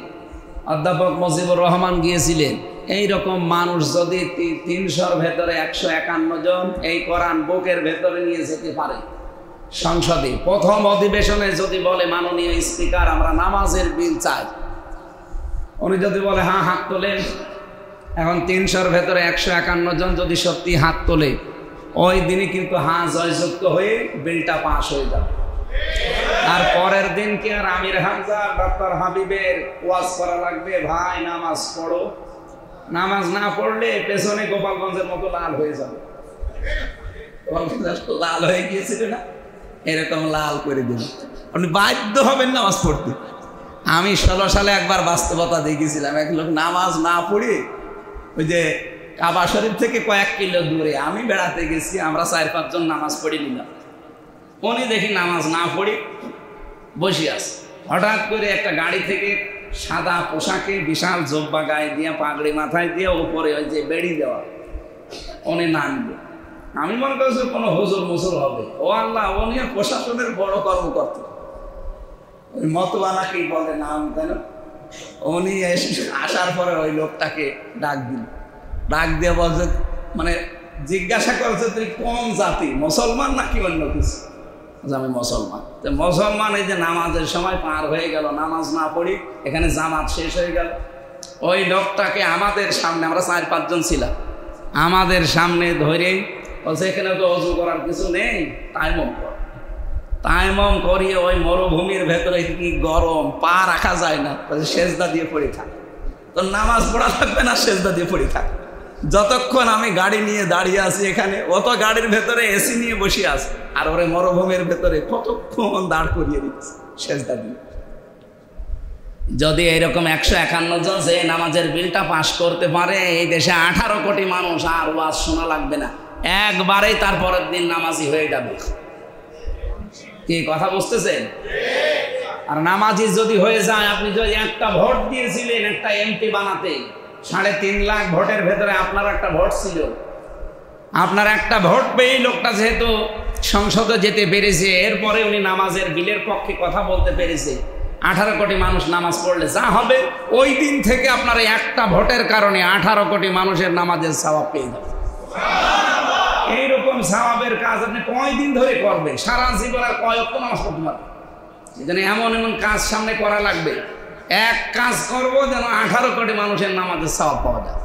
অধ্যাপক মুজিবুর রহমান গিয়েছিলেন, এই রকম মানুষ যদি 300-র ভেতরে 151 জন এই কোরআন বুকের ভেতরে নিয়ে যেতে পারে সংসদে, প্রথম অধিবেশনে যদি বলে মাননীয় স্পিকার আমরা নামাজের বিল চাই, উনি যদি বলে হ্যাঁ হাত তোলেন, এখন 300-র ভেতরে 151 জন যদি সত্যি হাত তোলে, ওই দিনই কিন্তু হ্যাঁ জয়যুক্ত হয়ে বিলটা পাস হয়ে যাবে। আর পরের দিন কি আর আমির হামজা ডক্টর হাবিবের ওয়াজ করা লাগবে, ভাই নামাজ পড়ো, নামাজ না পড়লে পেছনে গোপালগঞ্জের মতো লাল হয়ে যাবে। লাল হয়ে গিয়েছিল না, এরকম লাল করে দিন, আপনি বাধ্য হবেন নামাজ পড়তে। আমি 16 সালে একবার বাস্তবতা দেখেছিলাম, এক লোক নামাজ না পড়ে ওই যে কাবা শরীফ থেকে কয়েক কিলো দূরে আমি বেড়াতে গেছি, আমরা 4-5 জন নামাজ পড়ে নিলাম, উনি দেখি নামাজ না পড়ে বসে আছে। হঠাৎ করে একটা গাড়ি থেকে সাদা পোশাকে বিশাল জব্বা গায়ে দিয়ে পাগড়ি মাথায় দিয়ে উপরে ওই যে বেড়ি দেওয়া, উনি নামবে। আমি মনে করছি কোনো হুজুর মুসুর হবে, ও আল্লাহ, উনি প্রশাসনের বড় কর্মকর্তা, ওই মতবানাকেই বলে নাম কেন। উনি আসার পরে ওই লোকটাকে ডাক দিল, ডাক দিয়ে বলছে, মানে জিজ্ঞাসা করছে তুই কোন জাতি, মুসলমান নাকি অন্য কিছু? আমি মুসলমান। মুসলমান, এই যে নামাজের সময় পার হয়ে গেল, নামাজ না পড়ি, এখানে জামাত শেষ হয়ে গেল। ওই লোকটাকে আমাদের সামনে, আমরা 4-5 জন ছিলাম, আমাদের সামনে ধরে বলছে এখানে তো অজু করার কিছু নেই, তাইমম কর। তাইমম করিয়ে ওই মরুভূমির ভেতরে কি গরম, পা রাখা যায় না, সেজদা দিয়ে পড়ে থাক। তো নামাজ পড়া থাকবে না, সেজদা দিয়ে পড়ে থাক। যতক্ষণ আমি গাড়ি নিয়ে দাঁড়িয়ে আছি এখানে, অত গাড়ির ভেতরে এসি নিয়ে বসে আছে, আর ওরে মরুভূমির ভেতরে কতক্ষণ দাঁড় করিয়ে দিচ্ছে সেজদা দিয়ে। যদি এরকম 151 জন যে নামাজের বিলটা পাশ করতে পারে, এই দেশে 18 কোটি মানুষ আর ওয়াজ শোনা লাগবে না, একবারেই তার পরের দিন নামাজি হয়ে যাবে। কি কথা বুঝতেছেন? আর নামাজি যদি হয়ে যায়, আপনি যদি একটা ভোট দিয়েছিলেন একটা এমপি বানাতে, 3.5 লাখ ভোটের ভেতরে আপনার একটা ভোট ছিল, আপনার একটা ভোট পেয়ে লোকটা যেহেতু সংসদে যেতে পেরেছে, এরপরে উনি নামাজের বিলের পক্ষে কথা বলতে পেরেছে, 18 কোটি মানুষ নামাজ পড়লে যা হবে, ওই দিন থেকে আপনার একটা ভোটের কারণে 18 কোটি মানুষের নামাজের সওয়াব পেয়ে যাবে। এইরকম সওয়াবের কাজ আপনি কয়দিন ধরে করবেন? সারা জীবন আর কয়েক নামাজ পড়তে পারবেন। এখানে এমন এমন কাজ সামনে করা লাগবে, এক কাজ করবো যেন 18 কোটি মানুষের নামাজের সওয়াব পাওয়া যায়।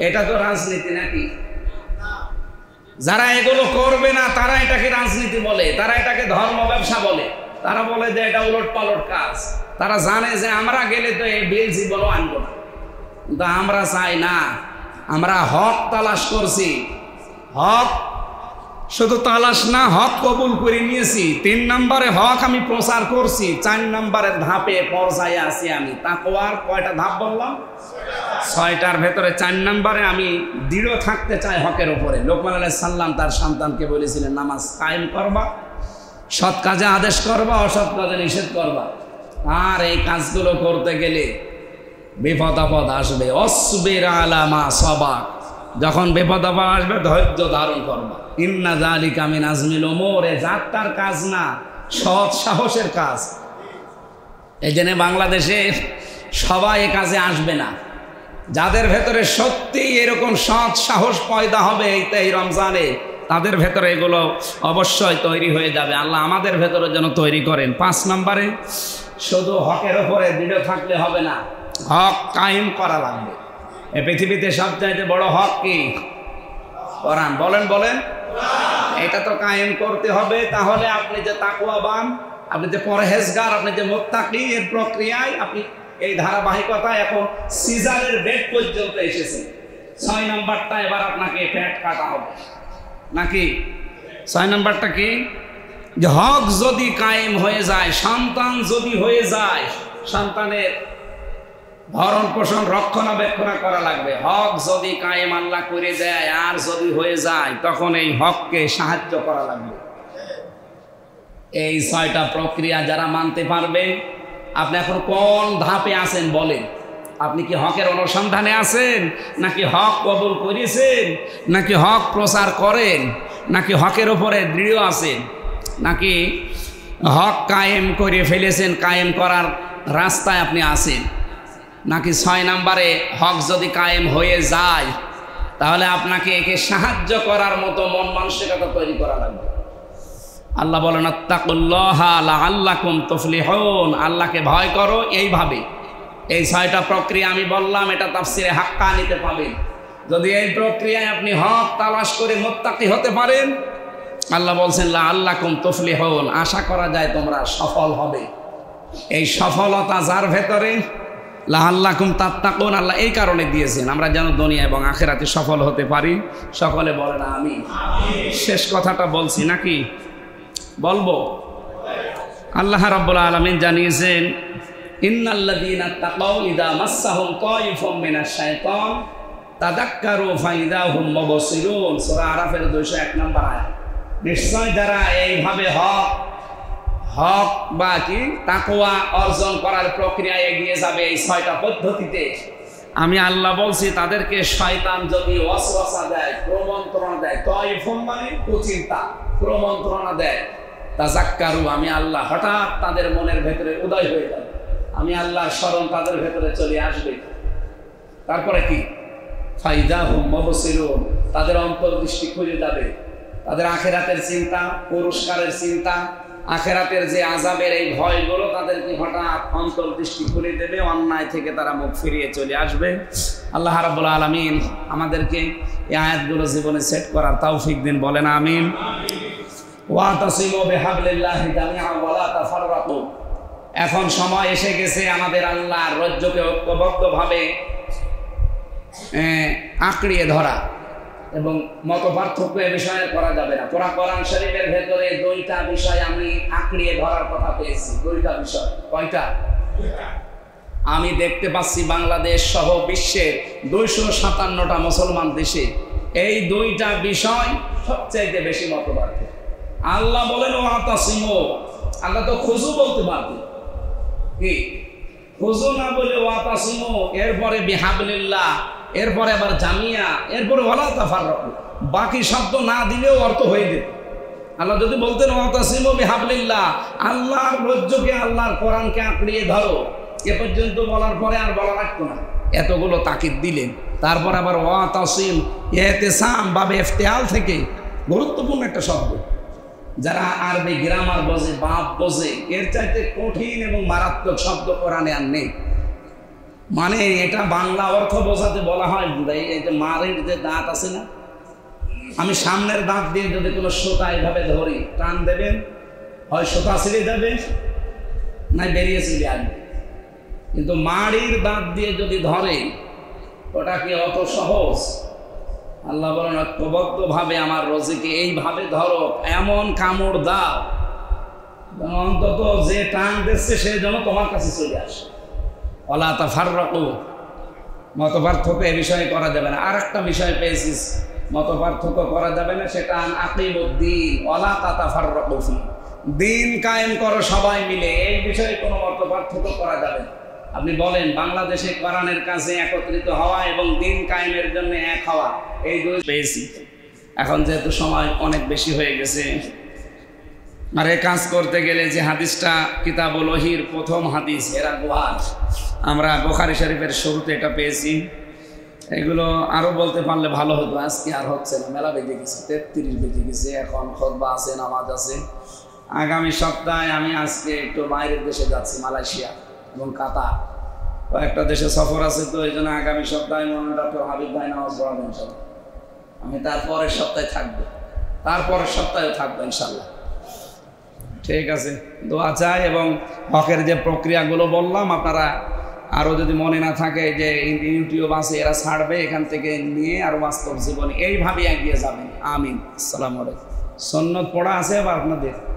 এটা তো রাজনীতি নাকি? যারা এগুলো করবে না তারা এটাকে রাজনীতি বলে, তারা এটাকে ধর্ম ব্যবসা বলে, তারা বলে যে এটা উলট পালট কাজ। তারা জানে যে আমরা গেলে তো এই বিল জীবনও আনবো না, কিন্তু আমরা চাই না। আমরা হক তালাশ করছি, হক শুধু তালাশ না, হক কবুল করে নিয়েছি। 3 নম্বরে হক আমি প্রচার করছি, 4 নম্বরের ধাপে পর্যায়ে আছি আমি। তাকওয়ার কয়টা ধাপ বললাম? 6টার ভেতরে 4 নম্বরে আমি দৃঢ় থাকতে চাই হকের উপরে। লোকমান আলাইহিস সালাম তার সন্তানকে বলেছিলেন নামাজ কায়েম করবা, সৎ কাজে আদেশ করবা, অসৎ কাজে নিষেধ করবা। আর এই কাজগুলো করতে গেলে বিপদ আপদ আসবে। অসবির আলা মা সাবাক, যখন বিপদ আপদ আসবে ধৈর্য ধারণ করবা। ইন্না যালিকা মিন আজমিল উমুর, যাত্রার কাজ না, সৎ সাহসের কাজ। এই জন্য বাংলাদেশে সবাই এ কাজে আসবে না। যাদের ভেতরে সত্যি এরকম সৎ সাহস পয়দা হবে এই রমজানে, তাদের ভেতরে এগুলো অবশ্যই তৈরি হয়ে যাবে। আল্লাহ আমাদের ভেতরে যেন তৈরি করেন। 5 নম্বরে শুধু হকের ওপরে দৃঢ় থাকলে হবে না, হক কায়েম করা লাগবে। এই পৃথিবীতে সবচাইতে বড় হক কি? কোরআন। বলেন বলেন, এটা তো কায়েম করতে হবে। তাহলে আপনি যে তাকওয়াবান, আপনি যে পরহেজগার, আপনি যে মুত্তাকি, এর প্রক্রিয়ায় আপনি এই ধারাবাহিকতা এখন সিজারের বেড পর্যন্ত এসেছে। 6 নাম্বারটা এবার আপনাকে পেট কাটা হবে নাকি? 6 নাম্বারটা কি? যে হক যদি কায়েম হয়ে যায়, সন্তান যদি হয়ে যায়, সন্তানের ভরণ পোষণ রক্ষণাবেক্ষণ করা লাগবে। হক যদি কায়েম আল্লাহ করে দেয় আর যদি হয়ে যায়, তখন এই হককে সাহায্য করা লাগবে। এই 6টা প্রক্রিয়া যারা মানতে পারবে, আপনি এখন কোন ধাপে আছেন বলেন? আপনি কি হকের অনুসন্ধানে আছেন, নাকি হক কবুল করেছেন, নাকি হক প্রচার করেন, নাকি হকের উপরে দৃঢ় আছেন, নাকি হক কায়েম করে ফেলেছেন, কায়েম করার রাস্তায় আপনি আছেন? নাকি 6 নাম্বারে হক যদি কায়েম হয়ে যায়, তাহলে আপনাকে একে সাহায্য করার মতো মন মানসিকতা তৈরি করা লাগবে। আল্লাহ বলেন আত্তাকুল্লাহা লাআল্লাকুম তুফলিহুন, আল্লাহকে ভয় করো। এইভাবে এই 6টা প্রক্রিয়া আমি বললাম, এটা তাফসিরে হাক্কানিতে পাবেন। যদি এই প্রক্রিয়ায় আপনি হক তালাশ করে মুত্তাকি হতে পারেন, আল্লাহ বলছেন লাআল্লাকুম তুফলিহুন, আশা করা যায় তোমরা সফল হবে। এই সফলতা যার ভেতরে, লাআল্লাকুম তাত্তাকুন, আল্লাহ এই কারণে দিয়েছেন আমরা যেন দুনিয়া এবং আখিরাতে সফল হতে পারি। সকলে বলেন আমিন। শেষ কথাটা বলছি নাকি বলবো? আল্লাহ রাব্বুল আলামিন জানিয়েছেন ইন্নাল্লাযীনা তাকাউ ইযা মাসসাহুম তায়িফুম মিনাশ শাইতান তাযাক্কারু ফাইযা হুম মুবসিরুন। সূরা আরাফের 201 নম্বর আয়াত। নিশ্চয় যারা এইভাবে হক বা কি তাকওয়া অর্জন করার প্রক্রিয়ায় এগিয়ে যাবে এই 6টা পদ্ধতিতে, আমি আল্লাহ বলছি তাদেরকে শয়তান যদি ওয়াসওয়াসা দেয়, প্রমন্ত্রণা দেয়, তায়িফুম মানে কুচিন্তা, প্রমন্ত্রণা দেয়, তাযাক্কারু, আমি আল্লাহ হঠাৎ তাদের মনের ভেতরে উদয় হয়ে যাবে, আমি আল্লাহর স্মরণ তাদের ভেতরে চলে আসবে। তারপরে কি? ফাইযা হুম মুবসিরুন, তাদের অন্তর্দৃষ্টি খুলে যাবে, তাদের আখিরাতের চিন্তা, পুরস্কারের চিন্তা, আখিরাতের যে আযাবের এই ভয়গুলো তাদেরকে হঠাৎ অন্তর্দৃষ্টি খুলে দেবে, অন্যায় থেকে তারা মুখ ফিরিয়ে চলে আসবে। আল্লাহ রাব্বুল আলামিন আমাদেরকে এই আয়াতগুলো জীবনে সেট করার তৌফিক দিন, বলেন আমিন। ওয়াতাসিমু বিহাবলিল্লাহি জামিআন ওয়া লা তাফাররাকু। এখন সময় এসে গেছে আমাদের আল্লাহর রজ্জুকে ঐক্যবদ্ধভাবে আঁকড়িয়ে ধরা, এবং মতপার্থক্য এ বিষয়ে করা যাবে না। কোরআন শরীফের ভেতরে 2টা বিষয় আমি আঁকড়িয়ে ধরার কথা পেয়েছি। 2টা বিষয়। কয়টা? আমি দেখতে পাচ্ছি বাংলাদেশ সহ বিশ্বের 257টা মুসলমান দেশে এই 2টা বিষয় সবচাইতে বেশি মতপার্থক্য। আল্লাহ বলেন ওয়াতাসিমু, আল্লাহ তো খুজু বলতে পারতেন, কি খুজু না বলে ওয়াতাসিমু, এরপরে বিহাবলিল্লাহ, এরপরে আবার জামিয়া, এরপরে ওয়ালা তাফাররাকু, বাকি শব্দ না দিলেও অর্থ হয়ে যেত। আল্লাহ যদি বলতেন ওয়াতাসিমু বিহাবলিল্লাহ, আল্লাহর রজ্জুকে, আল্লাহর কোরআনকে আঁকড়িয়ে ধরো, এ পর্যন্ত বলার পরে আর বলা লাগতো না, এতগুলো তাকিদ দিলেন। তারপর আবার ওয়াতাসিম, ইহতিসাম বা ইফতিআল থেকে গুরুত্বপূর্ণ একটা শব্দ। যারা আরবি গ্রামার বোঝে, বাপ বোঝে, এর চাইতে কঠিন এবং মারাত্মক শব্দ কোরআনে আর নেই। মানে এটা বাংলা অর্থ বোঝাতে বলা হয়, এই যে মারের যে দাঁত আছে না, আমি সামনের দাঁত দিয়ে যদি কোনো সুতা এইভাবে ধরি, টান দেবেন, হয় সুতা ছিঁড়ে যাবে, না বেরিয়ে ছিঁড়ে আসবে। কিন্তু মাড়ির দাঁত দিয়ে যদি ধরে, ওটা কি অত সহজ? আল্লাহ বলেন ঐক্যবদ্ধভাবে আমার রোজিকে এইভাবে ধরো, এমন কামড় দাও অন্তত যে টান দিচ্ছে সে যেন তোমার কাছে চলে আসে। ওয়ালা তাফাররাকু, মতপার্থক্য এ বিষয়ে করা যাবে না। আর একটা বিষয় পেয়েছিস মতপার্থক্য করা যাবে না, সেটা আকিমুদ্দিন ওয়ালা তাতাফাররাকু ফি, দিন কায়েম করো সবাই মিলে, এই বিষয়ে কোনো মতপার্থক্য করা যাবে না। আপনি বলেন বাংলাদেশে কোরআনের কাছে একত্রিত হওয়া এবং দিন কায়েমের জন্য এক হওয়া, এই 2 পেয়েছি। এখন যেহেতু সময় অনেক বেশি হয়ে গেছে, আর এই কাজ করতে গেলে যে হাদিসটা কিতাবুল ওহীর প্রথম হাদিস হেরা গুহার, আমরা বুখারী শরীফের শুরুতে এটা পেয়েছি। এগুলো আরও বলতে পারলে ভালো হতো, আজকে আর হচ্ছে না, মেলা বেজে গেছে, 33 বেজে গেছে, এখন খুতবা আছে, নামাজ আছে। আগামী সপ্তাহে আমি আজকে একটু বাইরের দেশে যাচ্ছি, মালয়েশিয়া এবং কাতার, কয়েকটা দেশে সফর আছে, তো এই জন্য আগামী সপ্তাহে ডক্টর হাবিব ভাই নামাজ পড়াবেন ইনশাল্লাহ। আমি তারপরের সপ্তাহে থাকবো, তারপরের সপ্তাহে থাকবো ইনশাল্লাহ। ঠিক আছে, দোয়া চাই এবং হকের যে প্রক্রিয়াগুলো বললাম আপনারা আরও যদি মনে না থাকে যে ইউটিউব আছে এরা ছাড়বে, এখান থেকে নিয়ে আরও বাস্তব জীবনে এইভাবে এগিয়ে যাবেন। আমিন। আসসালামু আলাইকুম। সুন্নত পড়া আছে আবার আপনাদের?